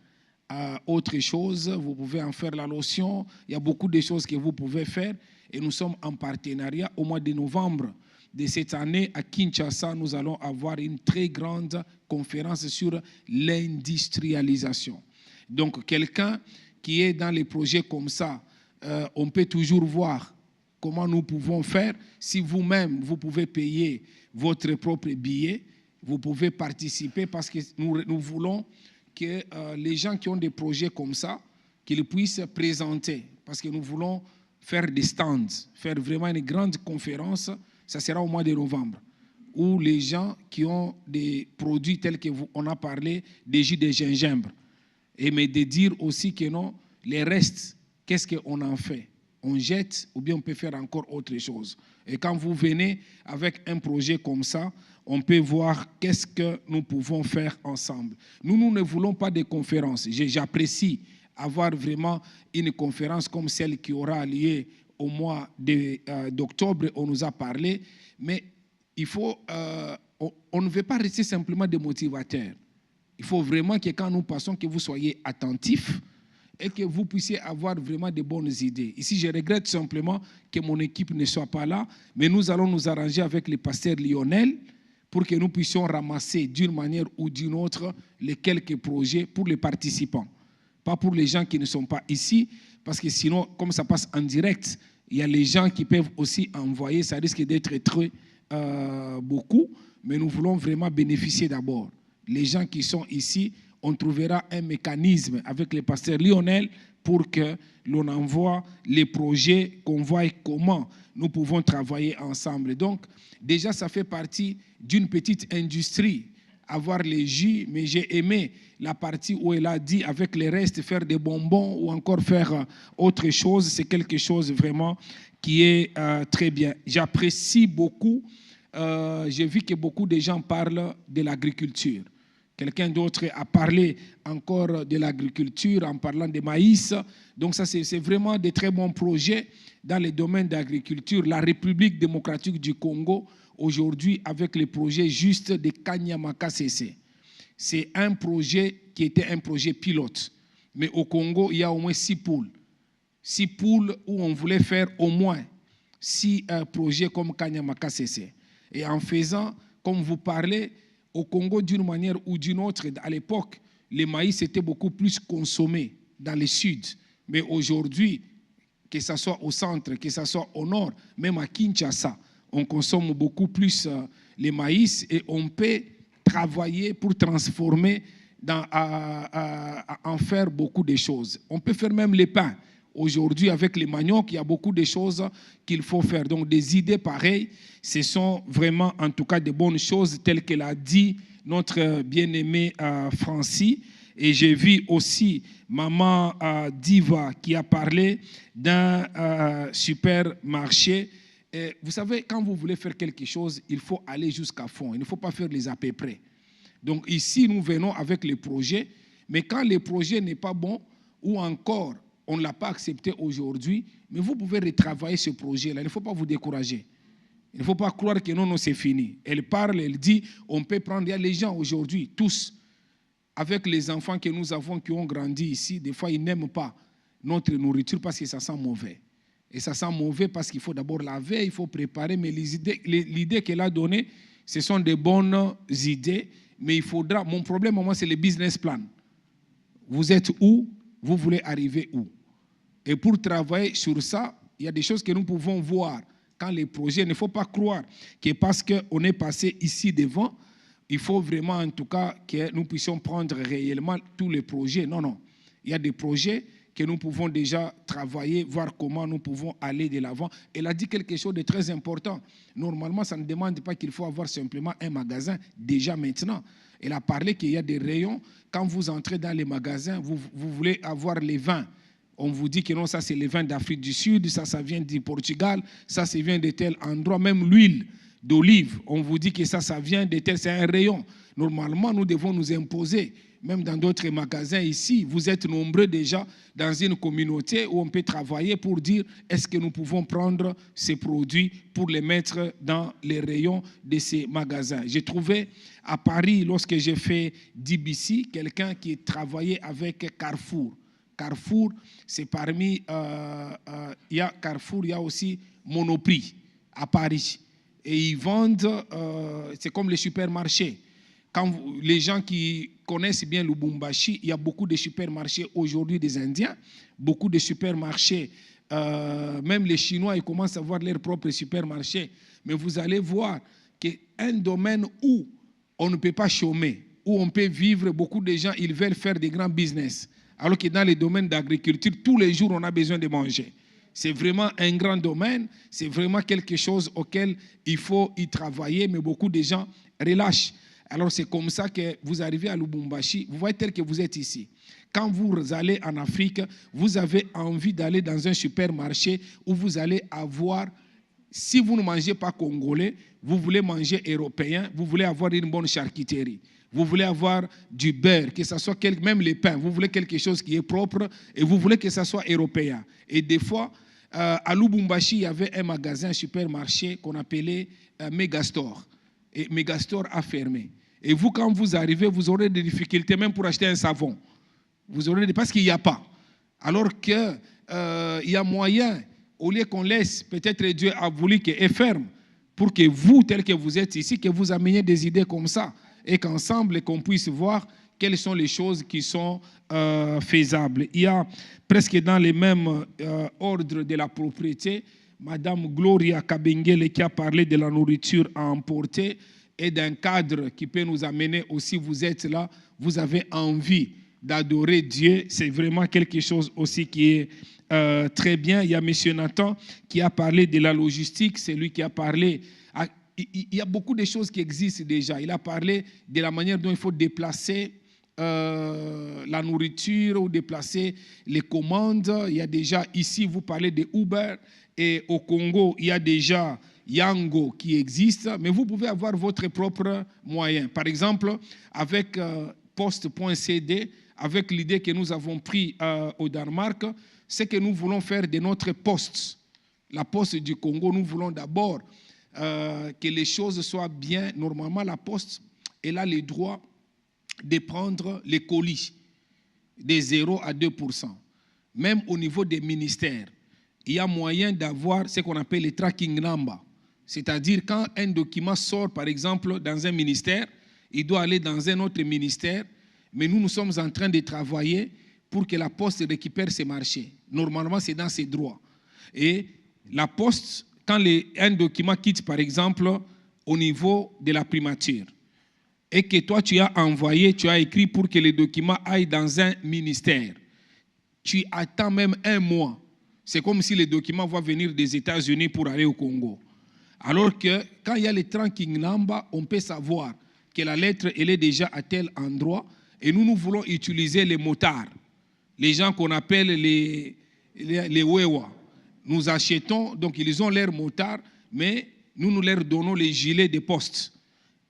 L: autre chose, vous pouvez en faire la lotion. Il y a beaucoup de choses que vous pouvez faire. Et nous sommes en partenariat au mois de novembre de cette année à Kinshasa. Nous allons avoir une très grande conférence sur l'industrialisation. Donc, quelqu'un qui est dans les projets comme ça, on peut toujours voir comment nous pouvons faire. Si vous-même, vous pouvez payer votre propre billet, vous pouvez participer parce que nous voulons que les gens qui ont des projets comme ça, qu'ils puissent présenter. Parce que nous voulons faire des stands, faire vraiment une grande conférence. Ça sera au mois de novembre, où les gens qui ont des produits tels qu'on a parlé, des jus de gingembre, mais de dire aussi que non, les restes, qu'est-ce qu'on en fait? On jette ou bien on peut faire encore autre chose. Et quand vous venez avec un projet comme ça, on peut voir qu'est-ce que nous pouvons faire ensemble. Nous ne voulons pas de conférences. J'apprécie avoir vraiment une conférence comme celle qui aura lieu au mois d'octobre, on nous a parlé, mais il faut, on ne veut pas rester simplement des motivateurs. Il faut vraiment que quand nous passons, que vous soyez attentifs et que vous puissiez avoir vraiment de bonnes idées. Ici, je regrette simplement que mon équipe ne soit pas là, mais nous allons nous arranger avec le pasteur Lionel pour que nous puissions ramasser d'une manière ou d'une autre les quelques projets pour les participants. Pas pour les gens qui ne sont pas ici, parce que sinon, comme ça passe en direct, il y a les gens qui peuvent aussi envoyer, ça risque d'être très beaucoup, mais nous voulons vraiment bénéficier d'abord. Les gens qui sont ici, on trouvera un mécanisme avec le pasteur Lionel pour que l'on envoie les projets, qu'on voie comment nous pouvons travailler ensemble. Donc, déjà, ça fait partie d'une petite industrie, avoir les jus, mais j'ai aimé la partie où elle a dit avec les restes faire des bonbons ou encore faire autre chose. C'est quelque chose vraiment qui est très bien. J'apprécie beaucoup, j'ai vu que beaucoup de gens parlent de l'agriculture. Quelqu'un d'autre a parlé encore de l'agriculture en parlant de maïs. Donc ça, c'est vraiment des très bons projets dans le domaine d'agriculture. La République démocratique du Congo, aujourd'hui, avec le projet juste de Kanyamaka CC. C'est un projet qui était un projet pilote. Mais au Congo, il y a au moins 6 pôles. 6 pôles où on voulait faire au moins 6 projets comme Kanyamaka CC. Et en faisant, comme vous parlez, au Congo, d'une manière ou d'une autre, à l'époque, le maïs était beaucoup plus consommé dans le sud. Mais aujourd'hui, que ce soit au centre, que ce soit au nord, même à Kinshasa, on consomme beaucoup plus le maïs et on peut travailler pour transformer, en faire beaucoup de choses. On peut faire même les pains. Aujourd'hui, avec les maniocs, il y a beaucoup de choses qu'il faut faire. Donc, des idées pareilles, ce sont vraiment, en tout cas, de bonnes choses, telles que l'a dit notre bien-aimé Francis. Et j'ai vu aussi Maman Diva qui a parlé d'un supermarché. Et vous savez, quand vous voulez faire quelque chose, il faut aller jusqu'à fond. Il ne faut pas faire les à peu près. Donc, ici, nous venons avec les projets. Mais quand le projet n'est pas bon, ou encore on ne l'a pas accepté aujourd'hui, mais vous pouvez retravailler ce projet-là. Il ne faut pas vous décourager. Il ne faut pas croire que non, c'est fini. Elle parle, elle dit, on peut prendre, il y a les gens aujourd'hui, tous, avec les enfants que nous avons qui ont grandi ici, des fois, ils n'aiment pas notre nourriture parce que ça sent mauvais. Et ça sent mauvais parce qu'il faut d'abord laver, il faut préparer, mais l'idée qu'elle a donnée, ce sont des bonnes idées mais il faudra... Mon problème, moi, c'est le business plan. Vous êtes où? Vous voulez arriver où? Et pour travailler sur ça, il y a des choses que nous pouvons voir. Quand les projets, il ne faut pas croire que parce qu'on est passé ici devant, il faut vraiment, en tout cas, que nous puissions prendre réellement tous les projets. Non, non. Il y a des projets que nous pouvons déjà travailler, voir comment nous pouvons aller de l'avant. Elle a dit quelque chose de très important. Normalement, ça ne demande pas qu'il faut avoir simplement un magasin déjà maintenant. Elle a parlé qu'il y a des rayons. Quand vous entrez dans les magasins, vous voulez avoir les vins. On vous dit que non, ça c'est les vins d'Afrique du Sud, ça vient du Portugal, ça vient de tel endroit. Même l'huile d'olive, on vous dit que ça vient de tel, c'est un rayon. Normalement, nous devons nous imposer. Même dans d'autres magasins ici, vous êtes nombreux déjà dans une communauté où on peut travailler pour dire est-ce que nous pouvons prendre ces produits pour les mettre dans les rayons de ces magasins. J'ai trouvé à Paris, lorsque j'ai fait DBC, quelqu'un qui travaillait avec Carrefour. Carrefour, c'est parmi... il y a Carrefour, il y a aussi Monoprix à Paris. Et ils vendent, c'est comme les supermarchés. Quand les gens qui connaissent bien Lubumbashi, il y a beaucoup de supermarchés aujourd'hui des Indiens, beaucoup de supermarchés, même les Chinois, ils commencent à avoir leurs propres supermarchés. Mais vous allez voir qu'un domaine où on ne peut pas chômer, où on peut vivre, beaucoup de gens, ils veulent faire des grands business. Alors que dans les domaines d'agriculture, tous les jours, on a besoin de manger. C'est vraiment un grand domaine, c'est vraiment quelque chose auquel il faut y travailler, mais beaucoup de gens relâchent. Alors c'est comme ça que vous arrivez à Lubumbashi, vous voyez tel que vous êtes ici. Quand vous allez en Afrique, vous avez envie d'aller dans un supermarché où vous allez avoir, si vous ne mangez pas congolais, vous voulez manger européen, vous voulez avoir une bonne charcuterie. Vous voulez avoir du beurre, que ce soit même les pains, vous voulez quelque chose qui est propre et vous voulez que ce soit européen. Et des fois, à Lubumbashi, il y avait un magasin, un supermarché qu'on appelait Megastore. Et Megastore a fermé. Et vous, quand vous arrivez, vous aurez des difficultés même pour acheter un savon. Vous aurez parce qu'il n'y a pas. Alors qu'il y a moyen, au lieu qu'on laisse, peut-être Dieu a voulu qu'il ferme, pour que vous, tel que vous êtes ici, que vous ameniez des idées comme ça, et qu'ensemble, qu'on puisse voir quelles sont les choses qui sont faisables. Il y a presque dans les mêmes ordres de la propriété, Madame Gloria Kabengele qui a parlé de la nourriture à emporter et d'un cadre qui peut nous amener aussi, vous êtes là, vous avez envie d'adorer Dieu, c'est vraiment quelque chose aussi qui est très bien. Il y a M. Nathan qui a parlé de la logistique, c'est lui qui a parlé... Il y a beaucoup de choses qui existent déjà. Il a parlé de la manière dont il faut déplacer la nourriture ou déplacer les commandes. Il y a déjà ici, vous parlez de Uber, et au Congo, il y a déjà Yango qui existe, mais vous pouvez avoir votre propre moyen. Par exemple, avec post.cd, avec l'idée que nous avons pris au Danemark, c'est que nous voulons faire de notre poste, la poste du Congo, nous voulons d'abord que les choses soient bien. Normalement, la poste, elle a le droit de prendre les colis de 0 à 2%. Même au niveau des ministères, il y a moyen d'avoir ce qu'on appelle les tracking number. C'est-à-dire quand un document sort, par exemple, dans un ministère, il doit aller dans un autre ministère, mais nous sommes en train de travailler pour que la poste récupère ses marchés. Normalement, c'est dans ses droits. Et la poste, quand un document quitte, par exemple, au niveau de la primature, et que toi, tu as envoyé, tu as écrit pour que le document aille dans un ministère, tu attends même un mois. C'est comme si le document va venir des États-Unis pour aller au Congo. Alors que quand il y a le tracking number, on peut savoir que la lettre elle est déjà à tel endroit et nous voulons utiliser les motards, les gens qu'on appelle les Wewa. Nous achetons, donc ils ont leurs motards, mais nous leur donnons les gilets de poste.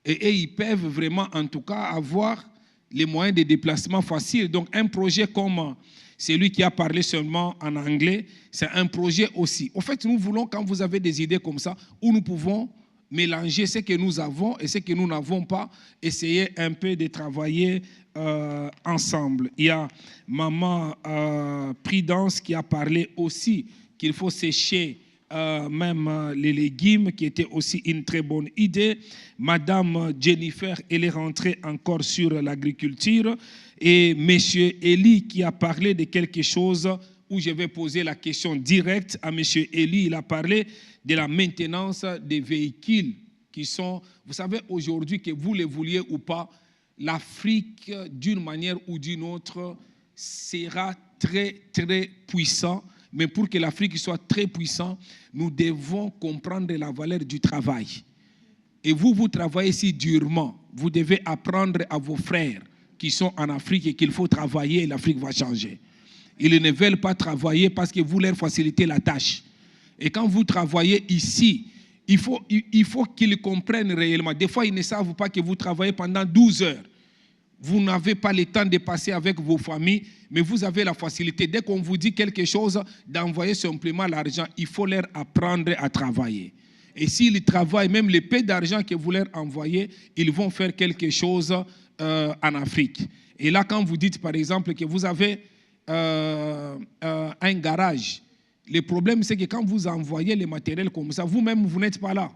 L: Et ils peuvent vraiment, en tout cas, avoir les moyens de déplacement faciles. Donc un projet comme celui qui a parlé seulement en anglais, c'est un projet aussi. En fait, nous voulons, quand vous avez des idées comme ça, où nous pouvons mélanger ce que nous avons et ce que nous n'avons pas, essayer un peu de travailler ensemble. Il y a Maman Prudence qui a parlé aussi qu'il faut sécher même les légumes, qui était aussi une très bonne idée. Madame Jennifer, elle est rentrée encore sur l'agriculture. Et Monsieur Eli qui a parlé de quelque chose où je vais poser la question directe à Monsieur Eli. Il a parlé de la maintenance des véhicules qui sont, vous savez, aujourd'hui, que vous le vouliez ou pas, l'Afrique, d'une manière ou d'une autre, sera très, très puissant. Mais pour que l'Afrique soit très puissante, nous devons comprendre la valeur du travail. Et vous travaillez si durement. Vous devez apprendre à vos frères qui sont en Afrique et qu'il faut travailler et l'Afrique va changer. Ils ne veulent pas travailler parce que vous leur facilitez la tâche. Et quand vous travaillez ici, il faut qu'ils comprennent réellement. Des fois, ils ne savent pas que vous travaillez pendant 12 heures. Vous n'avez pas le temps de passer avec vos familles, mais vous avez la facilité. Dès qu'on vous dit quelque chose, d'envoyer simplement l'argent, il faut leur apprendre à travailler. Et s'ils travaillent, même le peu d'argent que vous leur envoyez, ils vont faire quelque chose en Afrique. Et là, quand vous dites, par exemple, que vous avez un garage, le problème, c'est que quand vous envoyez les matériels comme ça, vous-même, vous n'êtes pas là.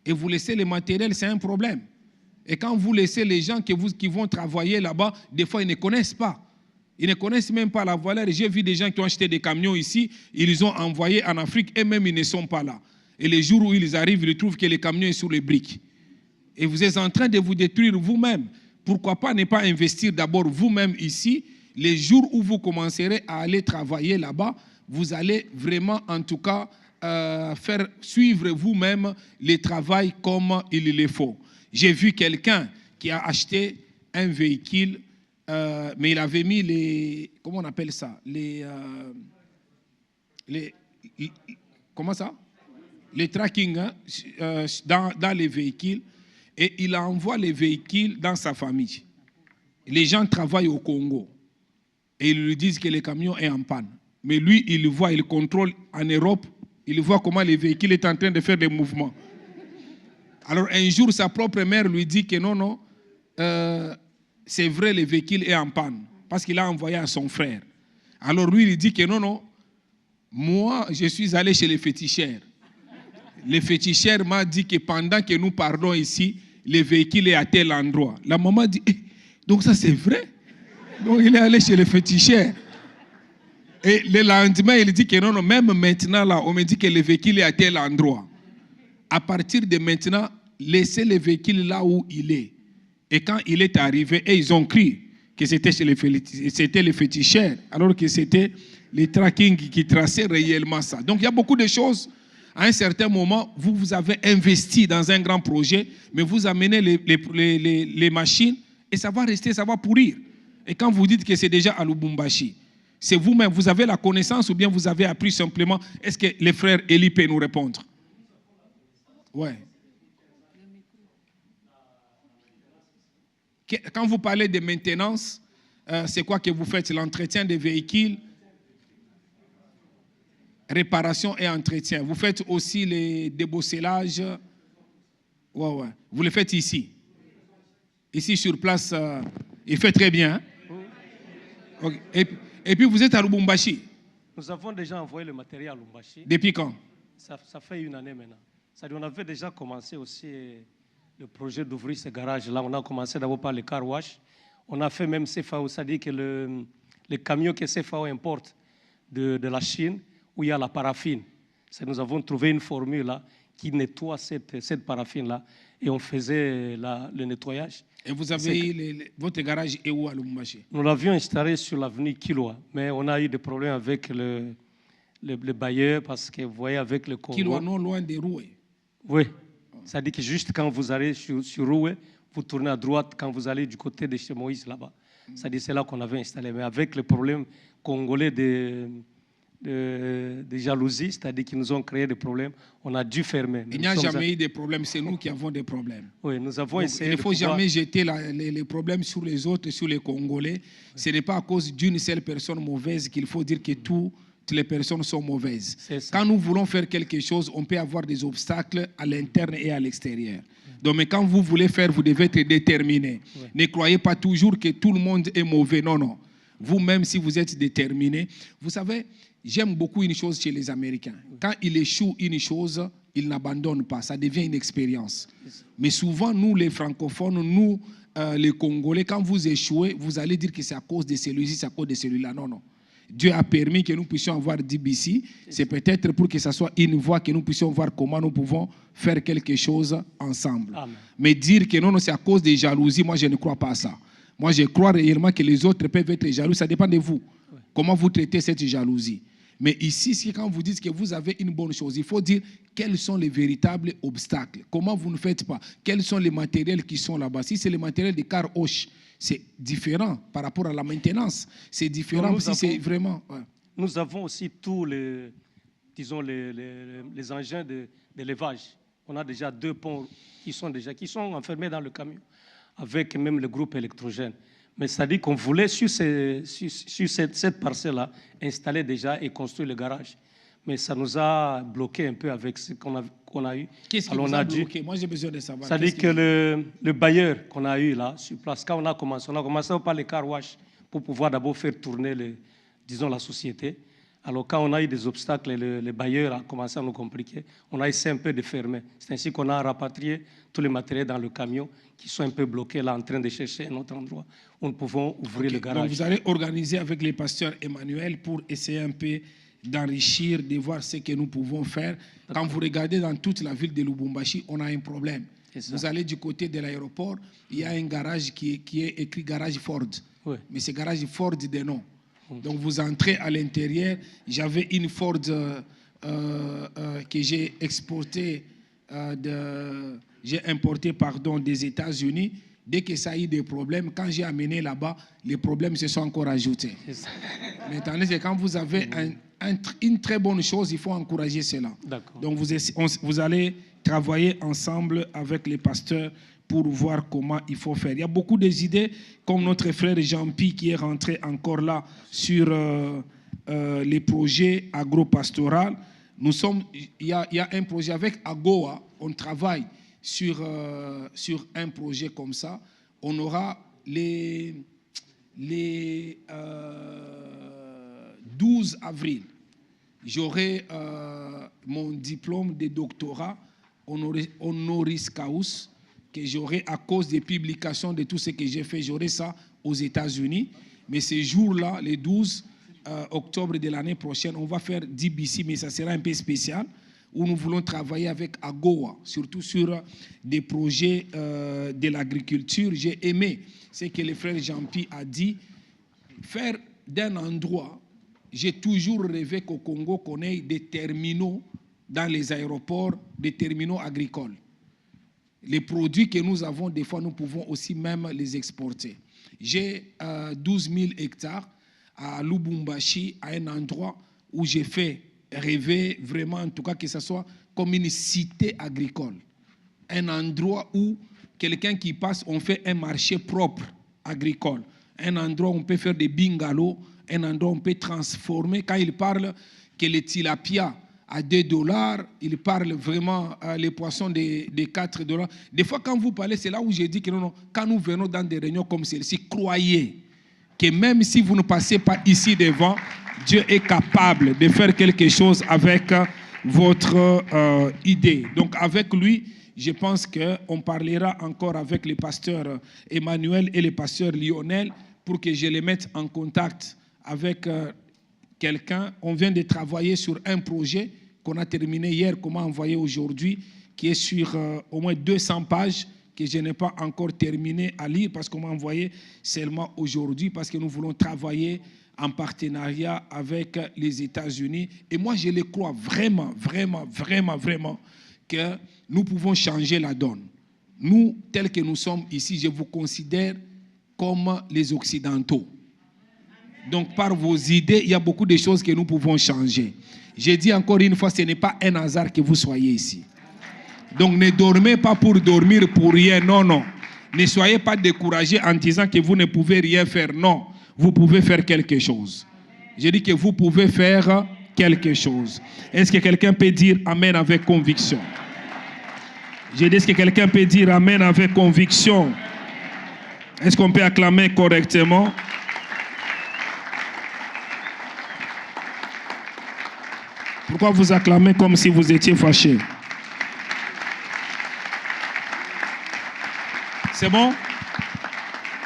L: Et vous laissez les matériels, c'est un problème. Et quand vous laissez les gens qui vont travailler là-bas, des fois, ils ne connaissent pas. Ils ne connaissent même pas la valeur. J'ai vu des gens qui ont acheté des camions ici, ils les ont envoyés en Afrique et même ils ne sont pas là. Et les jours où ils arrivent, ils trouvent que le camion est sur les briques. Et vous êtes en train de vous détruire vous-même. Pourquoi pas ne pas investir d'abord vous-même ici? Les jours où vous commencerez à aller travailler là-bas, vous allez vraiment, en tout cas, faire suivre vous-même le travail comme il le faut. J'ai vu quelqu'un qui a acheté un véhicule, mais il avait mis les... Comment on appelle ça? Comment ça? Les tracking hein, dans les véhicules. Et il envoie les véhicules dans sa famille. Les gens travaillent au Congo. Et ils lui disent que le camion est en panne. Mais lui, il voit, il contrôle en Europe. Il voit comment le véhicule est en train de faire des mouvements. Alors un jour, sa propre mère lui dit que non, c'est vrai, le véhicule est en panne. Parce qu'il a envoyé à son frère. Alors lui, il dit que non, moi, je suis allé chez les féticheurs. Le féticheur m'a dit que pendant que nous parlons ici, le véhicule est à tel endroit. La maman dit, donc ça c'est vrai? Donc il est allé chez le féticheur. Et le lendemain, il dit que non, même maintenant, là, on me dit que le véhicule est à tel endroit. À partir de maintenant, laissez le véhicule là où il est. Et quand il est arrivé, et ils ont cru que c'était le féticheur, alors que c'était les tracking qui traçaient réellement ça. Donc il y a beaucoup de choses. À un certain moment, vous avez investi dans un grand projet, mais vous amenez les machines et ça va rester, ça va pourrir. Et quand vous dites que c'est déjà à Lubumbashi, c'est vous-même, vous avez la connaissance ou bien vous avez appris simplement? Est-ce que les frères Eli peuvent nous répondre? Ouais. Quand vous parlez de maintenance, c'est quoi que vous faites? L'entretien des véhicules, réparation et entretien. Vous faites aussi les débossellages. Ouais. Vous le faites ici. Ici sur place, il fait très bien. Hein? Okay. Et puis vous êtes à Lubumbashi.
M: Nous avons déjà envoyé le matériel à Lubumbashi.
L: Depuis quand?
M: Ça fait une année maintenant. C'est-à-dire on avait déjà commencé aussi le projet d'ouvrir ce garage-là. On a commencé d'abord par le car wash. On a fait même CFAO, c'est-à-dire que le camion que CFAO importe de la Chine, où il y a la paraffine. Nous avons trouvé une formule là, qui nettoie cette paraffine-là et on faisait le nettoyage.
L: Et vous avez votre garage est où à Lubumbashi?
M: Nous l'avions installé sur l'avenue Kiloa, mais on a eu des problèmes avec le bailleur parce que vous voyez avec le Congo.
L: Kiloa, non loin de Roué.
M: Oui, c'est-à-dire que juste quand vous allez sur Roué, vous tournez à droite quand vous allez du côté de chez Moïse là-bas. C'est-à-dire c'est là qu'on avait installé, mais avec le problème congolais de jalousie, c'est-à-dire qu'ils nous ont créé des problèmes, on a dû fermer.
L: Il n'y a jamais eu de problème, c'est nous qui avons des problèmes.
M: Oui, nous avons essayé.
L: Il ne faut jamais jeter les problèmes sur les autres, sur les Congolais. Ce n'est pas à cause d'une seule personne mauvaise qu'il faut dire que toutes les personnes sont mauvaises. Quand nous voulons faire quelque chose, on peut avoir des obstacles à l'interne et à l'extérieur. Donc, mais quand vous voulez faire, vous devez être déterminé. Ne croyez pas toujours que tout le monde est mauvais. Non. Vous-même, si vous êtes déterminé, vous savez, j'aime beaucoup une chose chez les Américains. Quand ils échouent une chose, ils n'abandonnent pas. Ça devient une expérience. Mais souvent, nous, les francophones, nous, les Congolais, quand vous échouez, vous allez dire que c'est à cause de celui-ci, c'est à cause de celui-là. Non, non. Dieu a permis que nous puissions avoir DBC. C'est peut-être pour que ce soit une voie que nous puissions voir comment nous pouvons faire quelque chose ensemble. Amen. Mais dire que non, non, c'est à cause des jalousies, moi, je ne crois pas à ça. Moi, je crois réellement que les autres peuvent être jaloux. Ça dépend de vous. Oui. Comment vous traitez cette jalousie. Mais ici, quand vous dites que vous avez une bonne chose, il faut dire quels sont les véritables obstacles. Comment vous ne faites pas? Quels sont les matériels qui sont là-bas? Si c'est les matériels de car Hoche, c'est différent par rapport à la maintenance. C'est différent si c'est vraiment... Ouais.
M: Nous avons aussi tous les, disons, les engins d'élevage. On a déjà 2 ponts qui sont enfermés dans le camion, avec même le groupe électrogène. Mais ça dit qu'on voulait, sur cette parcelle-là, installer déjà et construire le garage. Mais ça nous a bloqué un peu avec ce qu'on a eu.
L: Qu'est-ce qui nous a bloqué? Moi, j'ai besoin de savoir.
M: Ça dit que le bailleur qu'on a eu là, sur place, quand on a commencé par les car wash pour pouvoir d'abord faire tourner, disons, la société. Alors, quand on a eu des obstacles, le bailleur a commencé à nous compliquer. On a essayé un peu de fermer. C'est ainsi qu'on a rapatrié tous les matériels dans le camion qui sont un peu bloqués là, en train de chercher un autre endroit où nous pouvons ouvrir le garage.
L: Donc, vous allez organiser avec les pasteurs Emmanuel pour essayer un peu d'enrichir, de voir ce que nous pouvons faire. Quand vous regardez dans toute la ville de Lubumbashi, on a un problème. Vous allez du côté de l'aéroport, il y a un garage qui est écrit garage Ford. Oui. Mais c'est garage Ford de nom. Donc vous entrez à l'intérieur. J'avais une Ford que j'ai exportée, j'ai importé des États-Unis. Dès que ça a eu des problèmes, quand j'ai amené là-bas, les problèmes se sont encore ajoutés. Maintenant, quand vous avez une très bonne chose, il faut encourager cela. Donc vous allez travailler ensemble avec les pasteurs pour voir comment il faut faire. Il y a beaucoup d'idées, comme notre frère Jean-Pi qui est rentré encore là sur les projets agro-pastoraux. Il y a un projet avec AGOA, on travaille sur un projet comme ça. On aura les 12 avril. J'aurai mon diplôme de doctorat honoris causa que j'aurai à cause des publications de tout ce que j'ai fait. J'aurai ça aux États-Unis. Mais ces jours-là, les 12 octobre de l'année prochaine, on va faire DBC, mais ça sera un peu spécial, où nous voulons travailler avec AGOA, surtout sur des projets de l'agriculture. J'ai aimé ce que le frère Jean-Pi a dit. Faire d'un endroit, j'ai toujours rêvé qu'au Congo, qu'on ait des terminaux dans les aéroports, des terminaux agricoles. Les produits que nous avons, des fois, nous pouvons aussi même les exporter. J'ai 12 000 hectares à Lubumbashi, à un endroit où j'ai fait rêver vraiment, en tout cas, que ce soit comme une cité agricole. Un endroit où quelqu'un qui passe, on fait un marché propre agricole. Un endroit où on peut faire des bungalows, un endroit où on peut transformer. Quand il parle que les tilapia à $2, il parle vraiment les poissons de $4. Des fois, quand vous parlez, c'est là où j'ai dit que non, quand nous venons dans des réunions comme celle-ci, croyez que même si vous ne passez pas ici devant, Dieu est capable de faire quelque chose avec votre idée. Donc, avec lui, je pense qu'on parlera encore avec les pasteurs Emmanuel et les pasteurs Lionel pour que je les mette en contact avec quelqu'un. On vient de travailler sur un projet qu'on a terminé hier, qu'on m'a envoyé aujourd'hui, qui est sur au moins 200 pages, que je n'ai pas encore terminé à lire parce qu'on m'a envoyé seulement aujourd'hui, parce que nous voulons travailler en partenariat avec les États-Unis. Et moi, je le crois vraiment, vraiment, vraiment, vraiment, que nous pouvons changer la donne. Nous, tels que nous sommes ici, je vous considère comme les Occidentaux. Donc, par vos idées, il y a beaucoup de choses que nous pouvons changer. J'ai dit encore une fois, ce n'est pas un hasard que vous soyez ici. Donc, ne dormez pas pour dormir pour rien. Non, non. Ne soyez pas découragés en disant que vous ne pouvez rien faire. Non, vous pouvez faire quelque chose. J'ai dit que vous pouvez faire quelque chose. Est-ce que quelqu'un peut dire Amen avec conviction? J'ai dit, est-ce que quelqu'un peut dire Amen avec conviction? Est-ce qu'on peut acclamer correctement? Pourquoi vous acclamez comme si vous étiez fâché? C'est bon?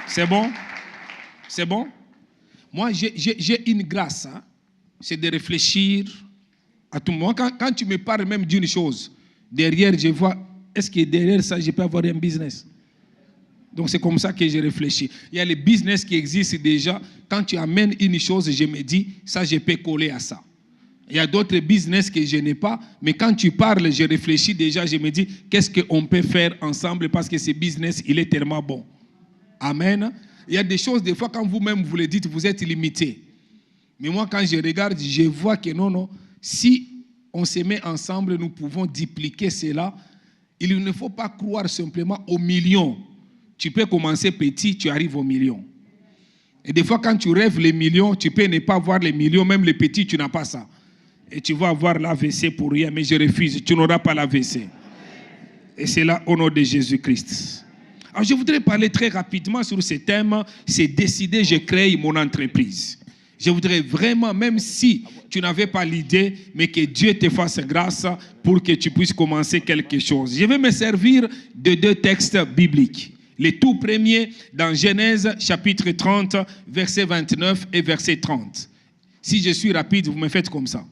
L: C'est bon? C'est bon? Moi, j'ai une grâce, hein? C'est de réfléchir à tout moment. Quand tu me parles même d'une chose, derrière, je vois, est-ce que derrière ça, je peux avoir un business? Donc, c'est comme ça que je réfléchis. Il y a les business qui existent déjà. Quand tu amènes une chose, je me dis, ça, je peux coller à ça. Il y a d'autres business que je n'ai pas, mais quand tu parles, je réfléchis déjà, je me dis, qu'est-ce qu'on peut faire ensemble parce que ce business, il est tellement bon. Amen. Il y a des choses, des fois, quand vous-même vous le dites, vous êtes limité. Mais moi, quand je regarde, je vois que non, si on se met ensemble, nous pouvons dupliquer cela. Il ne faut pas croire simplement aux millions. Tu peux commencer petit, tu arrives aux millions. Et des fois, quand tu rêves les millions, tu peux ne pas voir les millions, même les petits, tu n'as pas ça. Et tu vas avoir l'AVC pour rien, mais je refuse, tu n'auras pas l'AVC. Et c'est là au nom de Jésus-Christ. Alors, je voudrais parler très rapidement sur ce thème, c'est décider, je crée mon entreprise. Je voudrais vraiment, même si tu n'avais pas l'idée, mais que Dieu te fasse grâce pour que tu puisses commencer quelque chose. Je vais me servir de 2 textes bibliques. Le tout premier dans Genèse chapitre 30, verset 29 et verset 30. Si je suis rapide, vous me faites comme ça.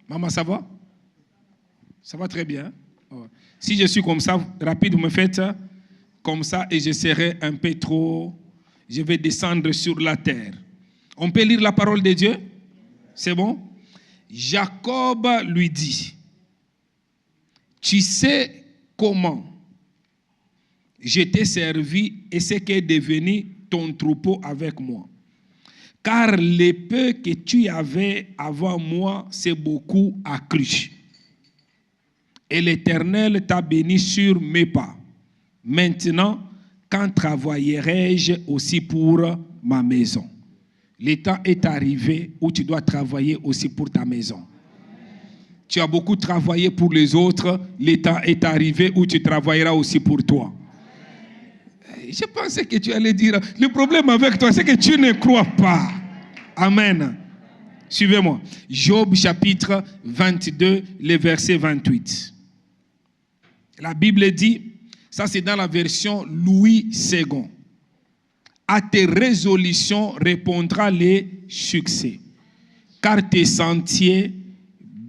L: Maman, ça va? Ça va très bien. Si je suis comme ça, rapide, vous me faites comme ça et je serai un peu trop... Je vais descendre sur la terre. On peut lire la parole de Dieu? C'est bon? Jacob lui dit, tu sais comment je t'ai servi et ce qu'est devenu ton troupeau avec moi. Car le peu que tu avais avant moi, c'est beaucoup accru. Et l'Éternel t'a béni sur mes pas. Maintenant, quand travaillerai-je aussi pour ma maison? Le temps est arrivé où tu dois travailler aussi pour ta maison. Tu as beaucoup travaillé pour les autres. Le temps est arrivé où tu travailleras aussi pour toi. Je pensais que tu allais dire, le problème avec toi, c'est que tu ne crois pas. Amen. Suivez-moi. Job chapitre 22, le verset 28. La Bible dit, ça c'est dans la version Louis II. À tes résolutions répondra le succès, car tes sentiers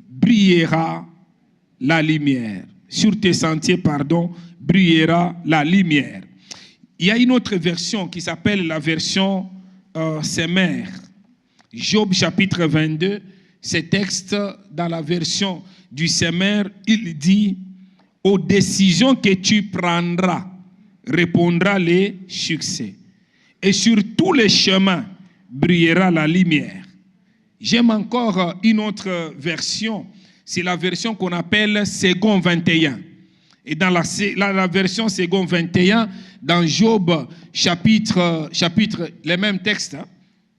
L: brillera la lumière. Sur tes sentiers, brillera la lumière. Il y a une autre version qui s'appelle la version Semer. Job chapitre 22, ce texte dans la version du Semer, il dit, aux décisions que tu prendras répondra le succès. Et sur tous les chemins brillera la lumière. J'aime encore une autre version, c'est la version qu'on appelle Second 21. Et dans la version Second 21, dans Job chapitre les mêmes textes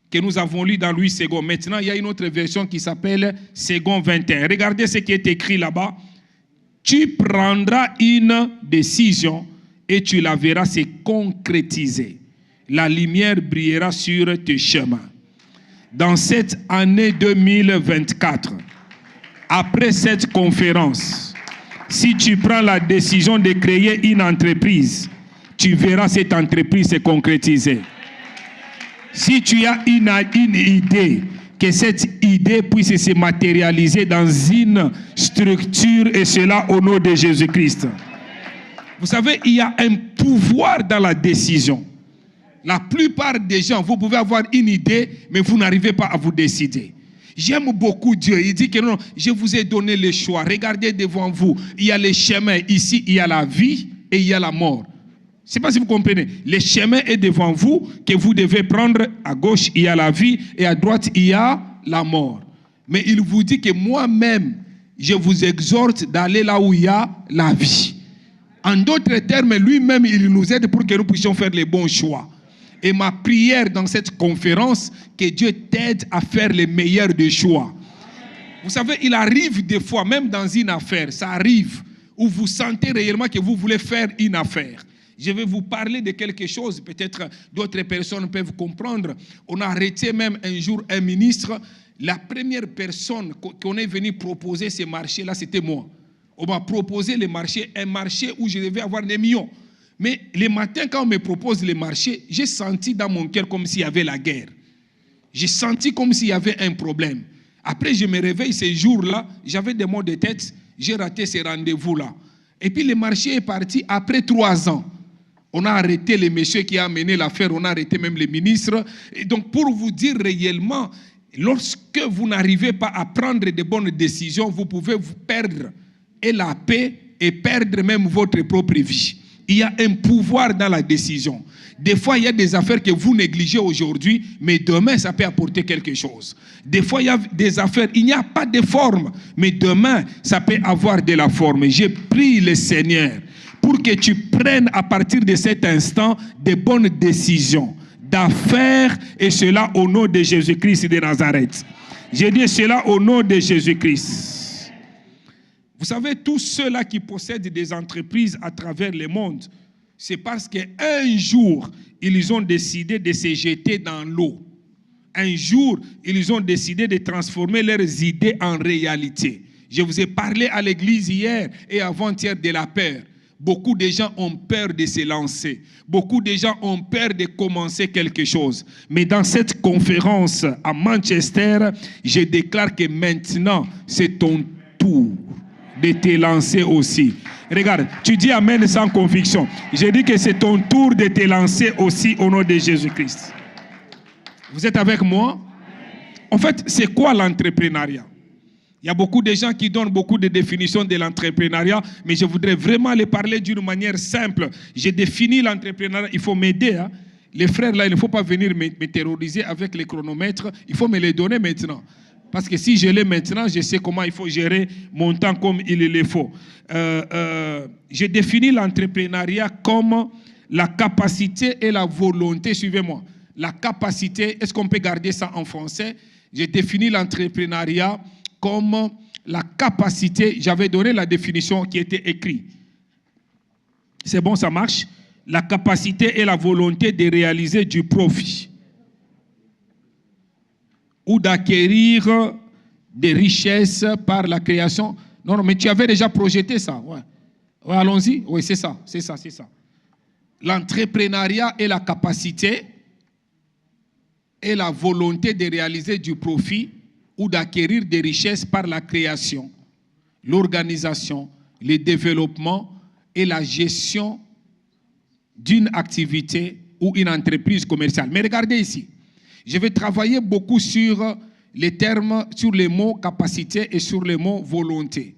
L: que nous avons lus dans Louis II. Maintenant, il y a une autre version qui s'appelle Second 21. Regardez ce qui est écrit là-bas. Tu prendras une décision et tu la verras se concrétiser. La lumière brillera sur tes chemins. Dans cette année 2024, après cette conférence, si tu prends la décision de créer une entreprise, tu verras cette entreprise se concrétiser. Si tu as une idée, que cette idée puisse se matérialiser dans une structure, et cela au nom de Jésus-Christ. Vous savez, il y a un pouvoir dans la décision. La plupart des gens, vous pouvez avoir une idée, mais vous n'arrivez pas à vous décider. J'aime beaucoup Dieu. Il dit que non, je vous ai donné le choix. Regardez devant vous. Il y a les chemins. Ici, il y a la vie et il y a la mort. Je ne sais pas si vous comprenez. Le chemin est devant vous que vous devez prendre. À gauche, il y a la vie et à droite, il y a la mort. Mais il vous dit que moi-même, je vous exhorte d'aller là où il y a la vie. En d'autres termes, lui-même, il nous aide pour que nous puissions faire les bons choix. Et ma prière dans cette conférence, que Dieu t'aide à faire les meilleurs des choix. Vous savez, il arrive des fois, même dans une affaire, ça arrive, où vous sentez réellement que vous voulez faire une affaire. Je vais vous parler de quelque chose, peut-être d'autres personnes peuvent comprendre. On a arrêté même un jour un ministre la première personne qu'on est venu proposer ces marchés-là, c'était moi. On m'a proposé les marchés, un marché où je devais avoir des millions. Mais les matins, quand on me propose les marchés, j'ai senti dans mon cœur comme s'il y avait la guerre. J'ai senti comme s'il y avait un problème. Après, je me réveille ces jours-là, j'avais des maux de tête, j'ai raté ces rendez-vous-là. Et puis le marché est parti après 3 ans. On a arrêté les messieurs qui ont mené l'affaire, on a arrêté même les ministres. Et donc, pour vous dire réellement, lorsque vous n'arrivez pas à prendre de bonnes décisions, vous pouvez vous perdre et la paix et perdre même votre propre vie. Il y a un pouvoir dans la décision. Des fois, il y a des affaires que vous négligez aujourd'hui, mais demain, ça peut apporter quelque chose. Des fois, il y a des affaires, il n'y a pas de forme, mais demain, ça peut avoir de la forme. J'ai prié le Seigneur pour que tu prennes à partir de cet instant des bonnes décisions d'affaires, et cela au nom de Jésus-Christ de Nazareth. J'ai dit cela au nom de Jésus-Christ. Vous savez, tous ceux-là qui possèdent des entreprises à travers le monde, c'est parce qu'un jour, ils ont décidé de se jeter dans l'eau. Un jour, ils ont décidé de transformer leurs idées en réalité. Je vous ai parlé à l'église hier et avant-hier de la peur. Beaucoup de gens ont peur de se lancer. Beaucoup de gens ont peur de commencer quelque chose. Mais dans cette conférence à Manchester, je déclare que maintenant, c'est ton tour de te lancer aussi. Regarde, tu dis amen sans conviction. Je dis que c'est ton tour de te lancer aussi au nom de Jésus-Christ. Vous êtes avec moi? En fait, c'est quoi l'entrepreneuriat? Il y a beaucoup de gens qui donnent beaucoup de définitions de l'entrepreneuriat, mais je voudrais vraiment les parler d'une manière simple. J'ai défini l'entrepreneuriat, il faut m'aider. Hein? Les frères là, il ne faut pas venir me terroriser avec les chronomètres, il faut me les donner maintenant. Parce que si je l'ai maintenant, je sais comment il faut gérer mon temps comme il le faut. J'ai défini l'entrepreneuriat comme la capacité et la volonté. Suivez-moi. La capacité, est-ce qu'on peut garder ça en français? J'ai défini l'entrepreneuriat comme la capacité. J'avais donné la définition qui était écrite. C'est bon, ça marche? La capacité et la volonté de réaliser du profit ou d'acquérir des richesses par la création. Non, mais tu avais déjà projeté ça. Ouais, allons-y. Oui, c'est ça. L'entrepreneuriat est la capacité et la volonté de réaliser du profit ou d'acquérir des richesses par la création, l'organisation, le développement et la gestion d'une activité ou une entreprise commerciale. Mais regardez ici. Je vais travailler beaucoup sur les termes, sur les mots capacité et sur les mots volonté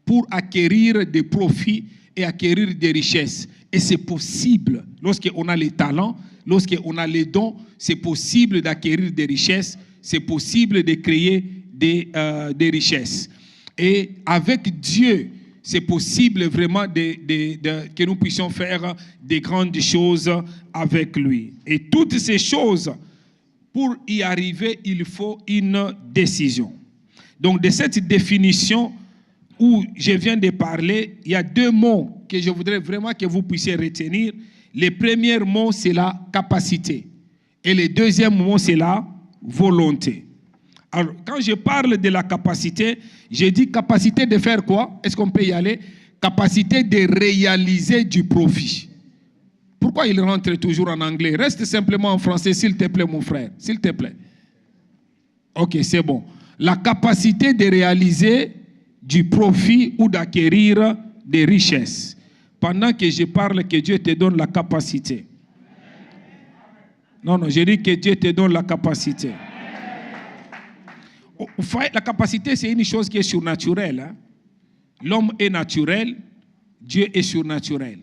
L: pour acquérir des profits et acquérir des richesses. Et c'est possible, lorsqu'on a les talents, lorsqu'on a les dons, c'est possible d'acquérir des richesses, c'est possible de créer des richesses. Et avec Dieu, c'est possible vraiment que nous puissions faire des grandes choses avec lui. Et toutes ces choses, pour y arriver, il faut une décision. Donc, de cette définition où je viens de parler, il y a 2 mots que je voudrais vraiment que vous puissiez retenir. Le premier mot, c'est la capacité. Et le deuxième mot, c'est la volonté. Alors, quand je parle de la capacité, je dis capacité de faire quoi? Est-ce qu'on peut y aller? Capacité de réaliser du profit. Pourquoi il rentre toujours en anglais? Reste simplement en français, s'il te plaît, mon frère. S'il te plaît. Ok, c'est bon. La capacité de réaliser du profit ou d'acquérir des richesses. Pendant que je parle, que Dieu te donne la capacité. Non, je dis que Dieu te donne la capacité. La capacité, c'est une chose qui est surnaturelle. Hein? L'homme est naturel, Dieu est surnaturel.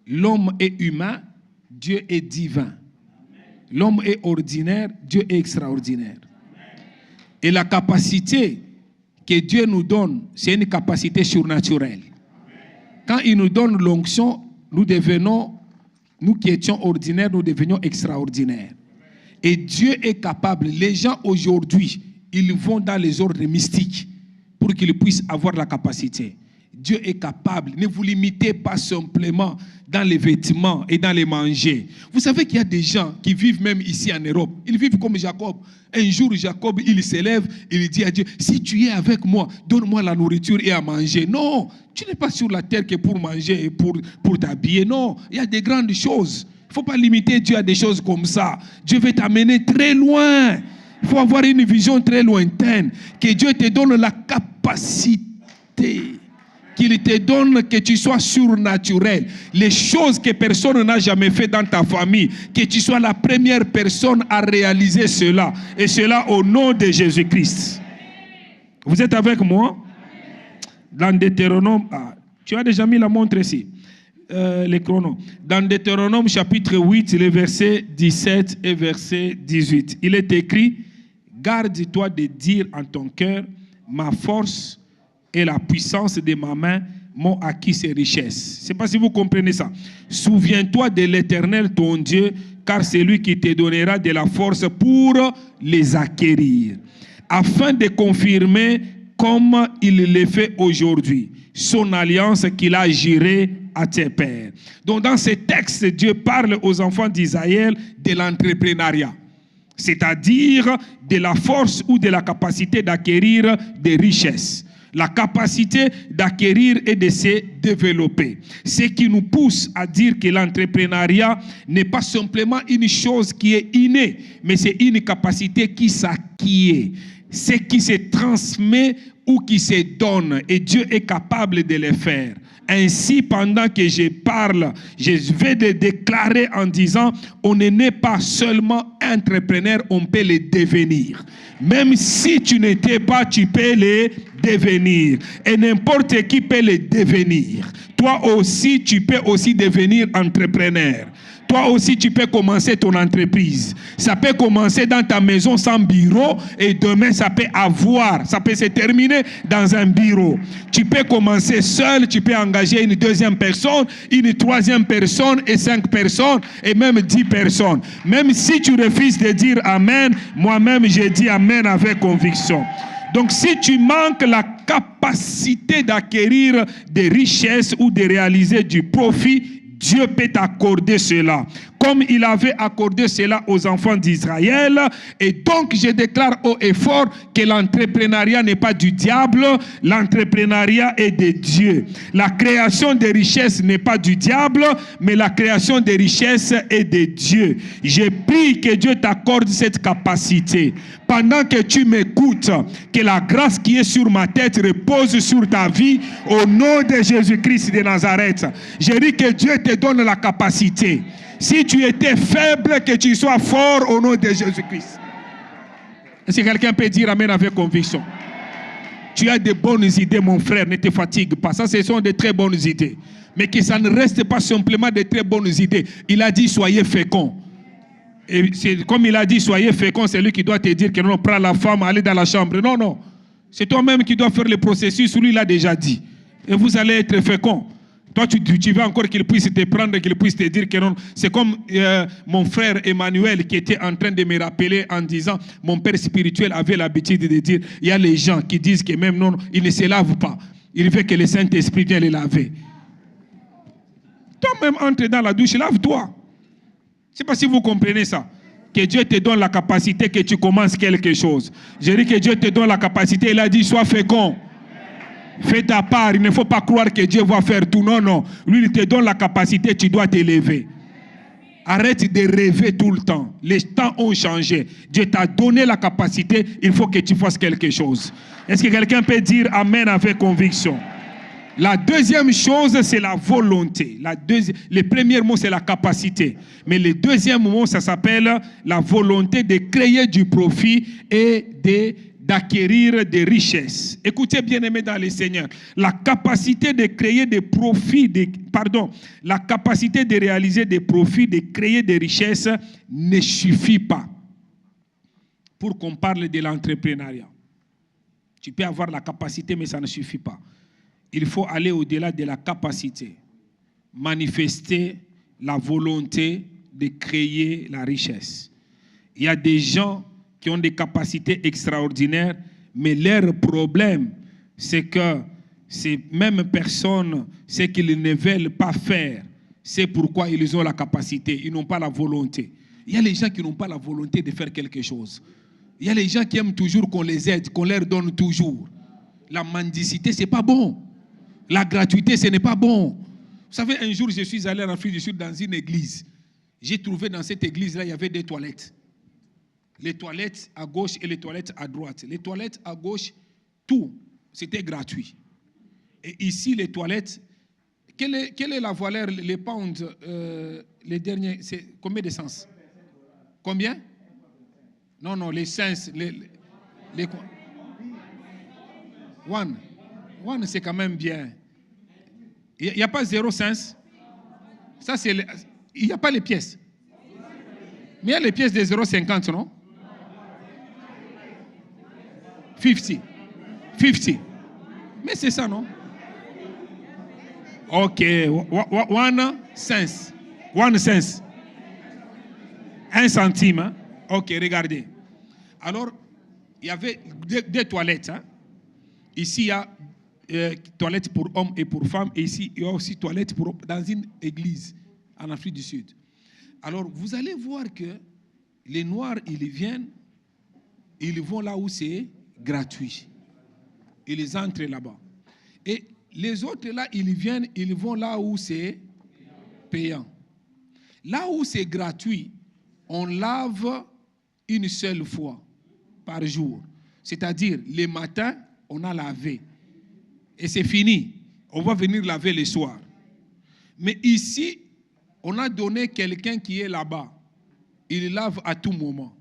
L: L'homme est humain, Dieu est divin. L'homme est ordinaire, Dieu est extraordinaire. Et la capacité que Dieu nous donne, c'est une capacité surnaturelle. Quand il nous donne l'onction, nous qui étions ordinaires, nous devenions extraordinaires. Et Dieu est capable. Les gens aujourd'hui, ils vont dans les ordres mystiques pour qu'ils puissent avoir la capacité. Dieu est capable. Ne vous limitez pas simplement dans les vêtements et dans les manger. Vous savez qu'il y a des gens qui vivent même ici en Europe. Ils vivent comme Jacob. Un jour, Jacob, il s'élève, il dit à Dieu, si tu es avec moi, donne-moi la nourriture et à manger. Non, tu n'es pas sur la terre que pour manger et pour t'habiller. Non, il y a des grandes choses. Il ne faut pas limiter Dieu à des choses comme ça. Dieu veut t'amener très loin. Il faut avoir une vision très lointaine. Que Dieu te donne la capacité. Qu'il te donne que tu sois surnaturel. Les choses que personne n'a jamais fait dans ta famille. Que tu sois la première personne à réaliser cela. Et cela au nom de Jésus-Christ. Vous êtes avec moi? Dans Deutéronome... Ah, tu as déjà mis la montre ici. Les chronos. Dans Deutéronome chapitre 8, les versets 17 et verset 18. Il est écrit, garde-toi de dire en ton cœur, ma force et la puissance de ma main m'ont acquis ces richesses. Je ne sais pas si vous comprenez ça. Souviens-toi de l'Éternel, ton Dieu, car c'est lui qui te donnera de la force pour les acquérir, afin de confirmer comme il le fait aujourd'hui, son alliance qu'il a jurée à tes pères. Donc dans ce texte, Dieu parle aux enfants d'Israël de l'entrepreneuriat, c'est-à-dire de la force ou de la capacité d'acquérir des richesses. La capacité d'acquérir et de se développer. Ce qui nous pousse à dire que l'entrepreneuriat n'est pas simplement une chose qui est innée, mais c'est une capacité qui s'acquiert. Ce qui se transmet ou qui se donne, et Dieu est capable de le faire. Ainsi, pendant que je parle, je vais le déclarer en disant, on n'est pas seulement entrepreneur, on peut le devenir. Même si tu n'étais pas, tu peux le devenir. Et n'importe qui peut le devenir. Toi aussi, tu peux aussi devenir entrepreneur. Toi aussi, tu peux commencer ton entreprise. Ça peut commencer dans ta maison sans bureau et demain, ça peut se terminer dans un bureau. Tu peux commencer seul, tu peux engager une deuxième personne, une troisième personne et 5 personnes et même 10 personnes. Même si tu refuses de dire Amen, moi-même, j'ai dit Amen avec conviction. Donc, si tu manques la capacité d'acquérir des richesses ou de réaliser du profit, Dieu peut t'accorder cela, comme il avait accordé cela aux enfants d'Israël. Et donc, je déclare haut et fort que l'entrepreneuriat n'est pas du diable, l'entrepreneuriat est de Dieu. La création des richesses n'est pas du diable, mais la création des richesses est de Dieu. Je prie que Dieu t'accorde cette capacité. Pendant que tu m'écoutes, que la grâce qui est sur ma tête repose sur ta vie au nom de Jésus-Christ de Nazareth. Je dis que Dieu te donne la capacité. Si tu étais faible, que tu sois fort au nom de Jésus-Christ. Est-ce que quelqu'un peut dire Amen avec conviction? Tu as de bonnes idées, mon frère, ne te fatigue pas. Ça, ce sont de très bonnes idées. Mais que ça ne reste pas simplement de très bonnes idées. Il a dit, soyez féconds. Et comme il a dit, soyez féconds, c'est lui qui doit te dire que non, prends la femme, allez dans la chambre. Non, non. C'est toi-même qui dois faire le processus. Lui, il a déjà dit. Et vous allez être féconds. Toi, tu veux encore qu'il puisse te prendre, qu'il puisse te dire que non. C'est comme mon frère Emmanuel qui était en train de me rappeler en disant, mon père spirituel avait l'habitude de dire, il y a les gens qui disent que même non, ils ne se lavent pas. Il veut que le Saint-Esprit vienne les laver. Toi-même, entre dans la douche, lave-toi. Je ne sais pas si vous comprenez ça. Que Dieu te donne la capacité que tu commences quelque chose. Je dis que Dieu te donne la capacité. Il a dit, sois fécond. Fais ta part. Il ne faut pas croire que Dieu va faire tout. Non, non. Lui, il te donne la capacité. Tu dois t'élever. Arrête de rêver tout le temps. Les temps ont changé. Dieu t'a donné la capacité. Il faut que tu fasses quelque chose. Est-ce que quelqu'un peut dire Amen avec conviction? La deuxième chose, c'est la volonté. Le premier mot, c'est la capacité. Mais le deuxième mot, ça s'appelle la volonté de créer du profit et d'acquérir des richesses. Écoutez, bien-aimés dans le Seigneur, la capacité de créer des profits, la capacité de réaliser des profits, de créer des richesses ne suffit pas pour qu'on parle de l'entrepreneuriat. Tu peux avoir la capacité, mais ça ne suffit pas. Il faut aller au-delà de la capacité, manifester la volonté de créer la richesse. Il y a des gens qui ont des capacités extraordinaires, mais leur problème, c'est que ces mêmes personnes, ce qu'ils ne veulent pas faire, c'est pourquoi ils ont la capacité, ils n'ont pas la volonté. Il y a les gens qui n'ont pas la volonté de faire quelque chose. Il y a les gens qui aiment toujours qu'on les aide, qu'on leur donne toujours. La mendicité, ce n'est pas bon. La gratuité, ce n'est pas bon. Vous savez, un jour, je suis allé en Afrique du Sud dans une église. J'ai trouvé dans cette église-là, il y avait des toilettes. Les toilettes à gauche et les toilettes à droite. Les toilettes à gauche, tout, c'était gratuit. Et ici, les toilettes, quelle est la valeur, les pounds, les derniers, c'est combien d'essence? Combien? Non, les sens, les one, c'est quand même bien. Il n'y a pas 0 sens. Ça, c'est il n'y a pas les pièces. Mais il y a les pièces de 0,50, non? 50. Mais c'est ça, non? Ok. One cents. 1 centime. Hein? Ok, regardez. Alors, il y avait deux toilettes. Hein? Ici, il y a toilettes pour hommes et pour femmes. Et ici, il y a aussi toilettes dans une église en Afrique du Sud. Alors, vous allez voir que les Noirs, ils viennent, ils vont là où c'est gratuit. Ils entrent là-bas. Et les autres, là, ils viennent, ils vont là où c'est payant. Là où c'est gratuit, on lave une seule fois par jour. C'est-à-dire, le matin, on a lavé. Et c'est fini. On va venir laver le soir. Mais ici, on a donné quelqu'un qui est là-bas. Il lave à tout moment.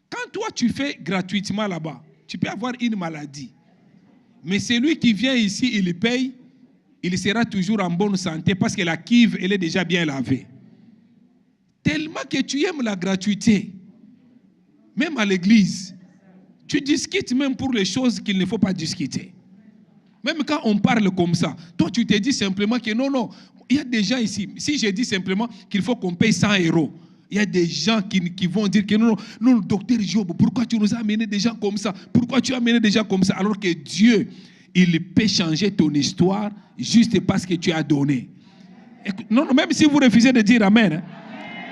L: Quand toi, tu fais gratuitement là-bas, tu peux avoir une maladie. Mais celui qui vient ici, il paye, il sera toujours en bonne santé parce que la cuve, elle est déjà bien lavée. Tellement que tu aimes la gratuité, même à l'église, tu discutes même pour les choses qu'il ne faut pas discuter. Même quand on parle comme ça, toi tu te dis simplement que non, il y a des gens ici, si je dis simplement qu'il faut qu'on paye 100 €, il y a des gens qui vont dire que non, docteur Job, pourquoi tu nous as amené des gens comme ça? Pourquoi tu as amené des gens comme ça? Alors que Dieu, il peut changer ton histoire juste parce que tu as donné. Non, même si vous refusez de dire Amen, hein,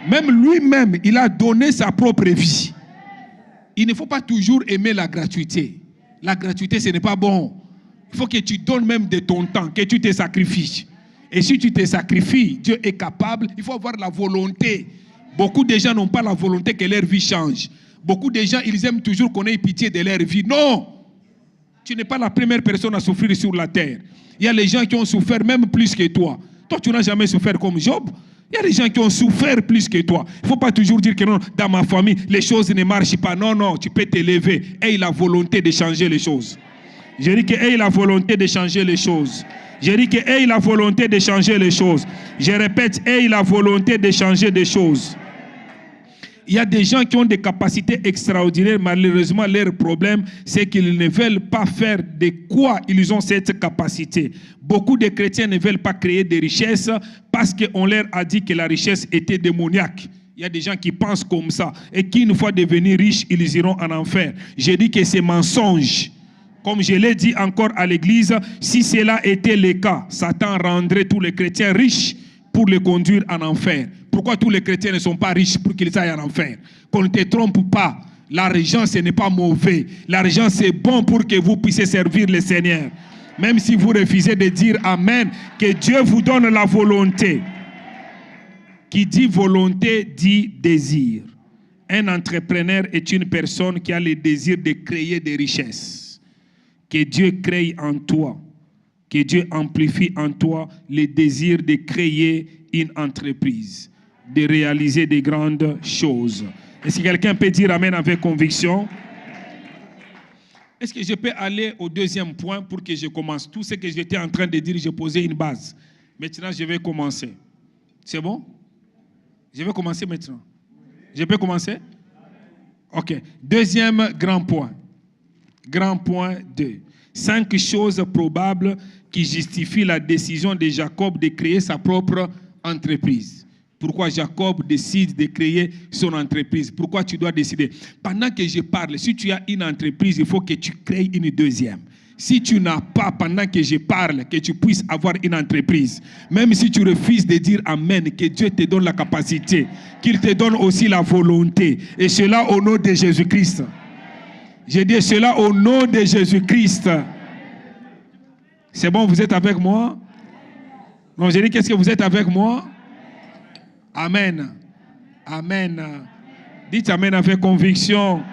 L: même lui-même, il a donné sa propre vie. Il ne faut pas toujours aimer la gratuité. La gratuité, ce n'est pas bon. Il faut que tu donnes même de ton temps, que tu te sacrifies. Et si tu te sacrifies, Dieu est capable. Il faut avoir la volonté. Beaucoup de gens n'ont pas la volonté que leur vie change. Beaucoup de gens, ils aiment toujours qu'on ait pitié de leur vie. Non! Tu n'es pas la première personne à souffrir sur la terre. Il y a les gens qui ont souffert même plus que toi. Toi, tu n'as jamais souffert comme Job. Il y a des gens qui ont souffert plus que toi. Il ne faut pas toujours dire que non, dans ma famille, les choses ne marchent pas. Non, tu peux t'élever. Aie la volonté de changer les choses. Je dis que aie la volonté de changer les choses. Je dis que aie la volonté de changer les choses. Je répète, aie la volonté de changer des choses. Il y a des gens qui ont des capacités extraordinaires. Malheureusement, leur problème, c'est qu'ils ne veulent pas faire de quoi ils ont cette capacité. Beaucoup de chrétiens ne veulent pas créer des richesses parce qu'on leur a dit que la richesse était démoniaque. Il y a des gens qui pensent comme ça et qui, une fois devenus riches, ils iront en enfer. Je dis que c'est mensonge. Comme je l'ai dit encore à l'église, si cela était le cas, Satan rendrait tous les chrétiens riches pour les conduire en enfer. Pourquoi tous les chrétiens ne sont pas riches pour qu'ils aillent en enfer? Qu'on ne te trompe pas. L'argent, ce n'est pas mauvais. L'argent, c'est bon pour que vous puissiez servir le Seigneur. Même si vous refusez de dire Amen, que Dieu vous donne la volonté. Qui dit volonté, dit désir. Un entrepreneur est une personne qui a le désir de créer des richesses. Que Dieu crée en toi. Que Dieu amplifie en toi le désir de créer une entreprise, de réaliser des grandes choses. Est-ce que quelqu'un peut dire Amen avec conviction? Est-ce que je peux aller au deuxième point pour que je commence? Tout ce que j'étais en train de dire, j'ai posé une base. Maintenant, je vais commencer. C'est bon? Je vais commencer maintenant. Je peux commencer? Ok. Deuxième grand point. Grand point 2. 5 choses probables qui justifient la décision de Jacob de créer sa propre entreprise. Pourquoi Jacob décide de créer son entreprise? Pourquoi tu dois décider? Pendant que je parle, si tu as une entreprise, il faut que tu crées une deuxième. Si tu n'as pas, pendant que je parle, que tu puisses avoir une entreprise, même si tu refuses de dire Amen, que Dieu te donne la capacité, qu'il te donne aussi la volonté. Et cela au nom de Jésus-Christ. Je dis cela au nom de Jésus-Christ. C'est bon, vous êtes avec moi? Non, je dis, qu'est-ce que vous êtes avec moi? Amen. Amen. Dites Amen avec conviction.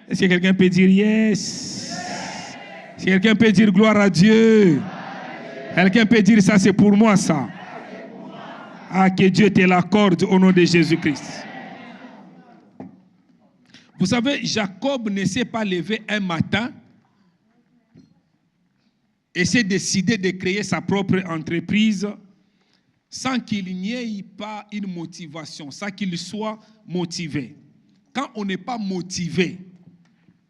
L: Est-ce que quelqu'un peut dire yes? Si quelqu'un peut dire gloire à Dieu. Quelqu'un peut dire ça, c'est pour moi ça. Ah, que Dieu te l'accorde au nom de Jésus-Christ. Vous savez, Jacob ne s'est pas levé un matin et s'est décidé de créer sa propre entreprise sans qu'il n'y ait pas une motivation, sans qu'il soit motivé. Quand on n'est pas motivé,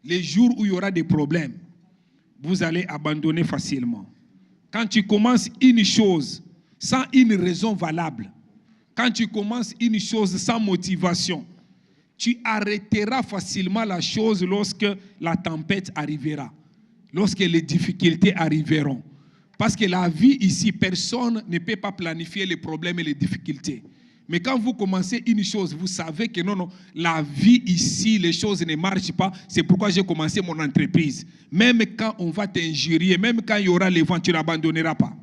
L: les jours où il y aura des problèmes, vous allez abandonner facilement. Quand tu commences une chose sans une raison valable, quand tu commences une chose sans motivation, tu arrêteras facilement la chose lorsque la tempête arrivera, lorsque les difficultés arriveront. Parce que la vie ici, personne ne peut pas planifier les problèmes et les difficultés. Mais quand vous commencez une chose, vous savez que non, la vie ici, les choses ne marchent pas. C'est pourquoi j'ai commencé mon entreprise. Même quand on va t'injurier, même quand il y aura les vents, tu n'abandonneras pas.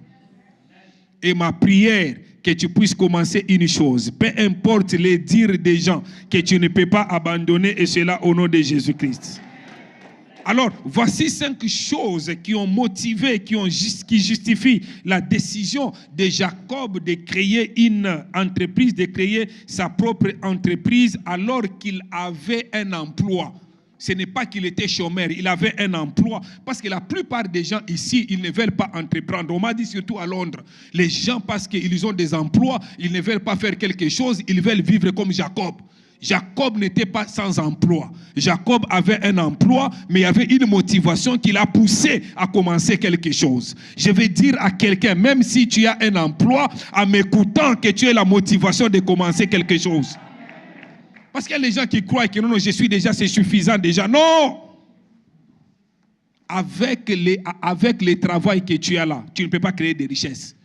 L: Et ma prière, que tu puisses commencer une chose, peu importe les dires des gens, que tu ne peux pas abandonner, et cela au nom de Jésus-Christ. Alors, voici 5 choses qui ont motivé, qui justifient la décision de Jacob de créer une entreprise, de créer sa propre entreprise alors qu'il avait un emploi. Ce n'est pas qu'il était chômeur, il avait un emploi. Parce que la plupart des gens ici, ils ne veulent pas entreprendre. On m'a dit surtout à Londres, les gens, parce qu'ils ont des emplois, ils ne veulent pas faire quelque chose, ils veulent vivre comme Jacob. Jacob n'était pas sans emploi. Jacob avait un emploi, mais il y avait une motivation qui l'a poussé à commencer quelque chose. Je vais dire à quelqu'un, même si tu as un emploi, en m'écoutant, que tu aies la motivation de commencer quelque chose. Parce qu'il y a les gens qui croient que non, je suis déjà, c'est suffisant déjà. Non! Avec le travail que tu as là, tu ne peux pas créer des richesses.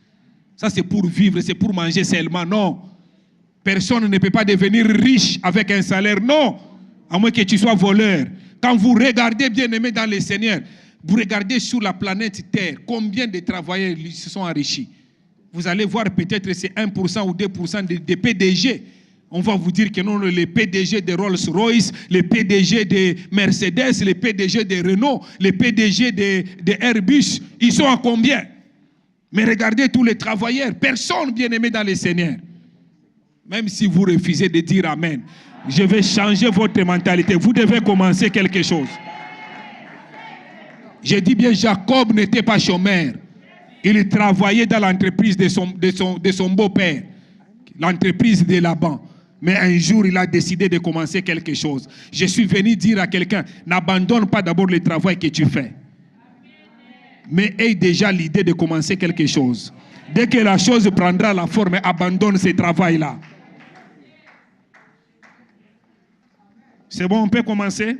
L: Ça, c'est pour vivre, c'est pour manger seulement. Non. Personne ne peut pas devenir riche avec un salaire. Non. À moins que tu sois voleur. Quand vous regardez, bien aimé dans le Seigneur, vous regardez sur la planète Terre, combien de travailleurs se sont enrichis. Vous allez voir peut-être c'est 1% ou 2% des PDG. On va vous dire que non, les PDG de Rolls-Royce, les PDG de Mercedes, les PDG de Renault, les PDG de Airbus, ils sont à combien? Mais regardez tous les travailleurs, personne bien aimé dans le Seigneur. Même si vous refusez de dire Amen, je vais changer votre mentalité. Vous devez commencer quelque chose. Je dis bien, Jacob n'était pas chômeur. Il travaillait dans l'entreprise de son beau-père, l'entreprise de Laban. Mais un jour, il a décidé de commencer quelque chose. Je suis venu dire à quelqu'un, n'abandonne pas d'abord le travail que tu fais. Mais aie déjà l'idée de commencer quelque chose. Dès que la chose prendra la forme, abandonne ce travail-là. C'est bon, on peut commencer?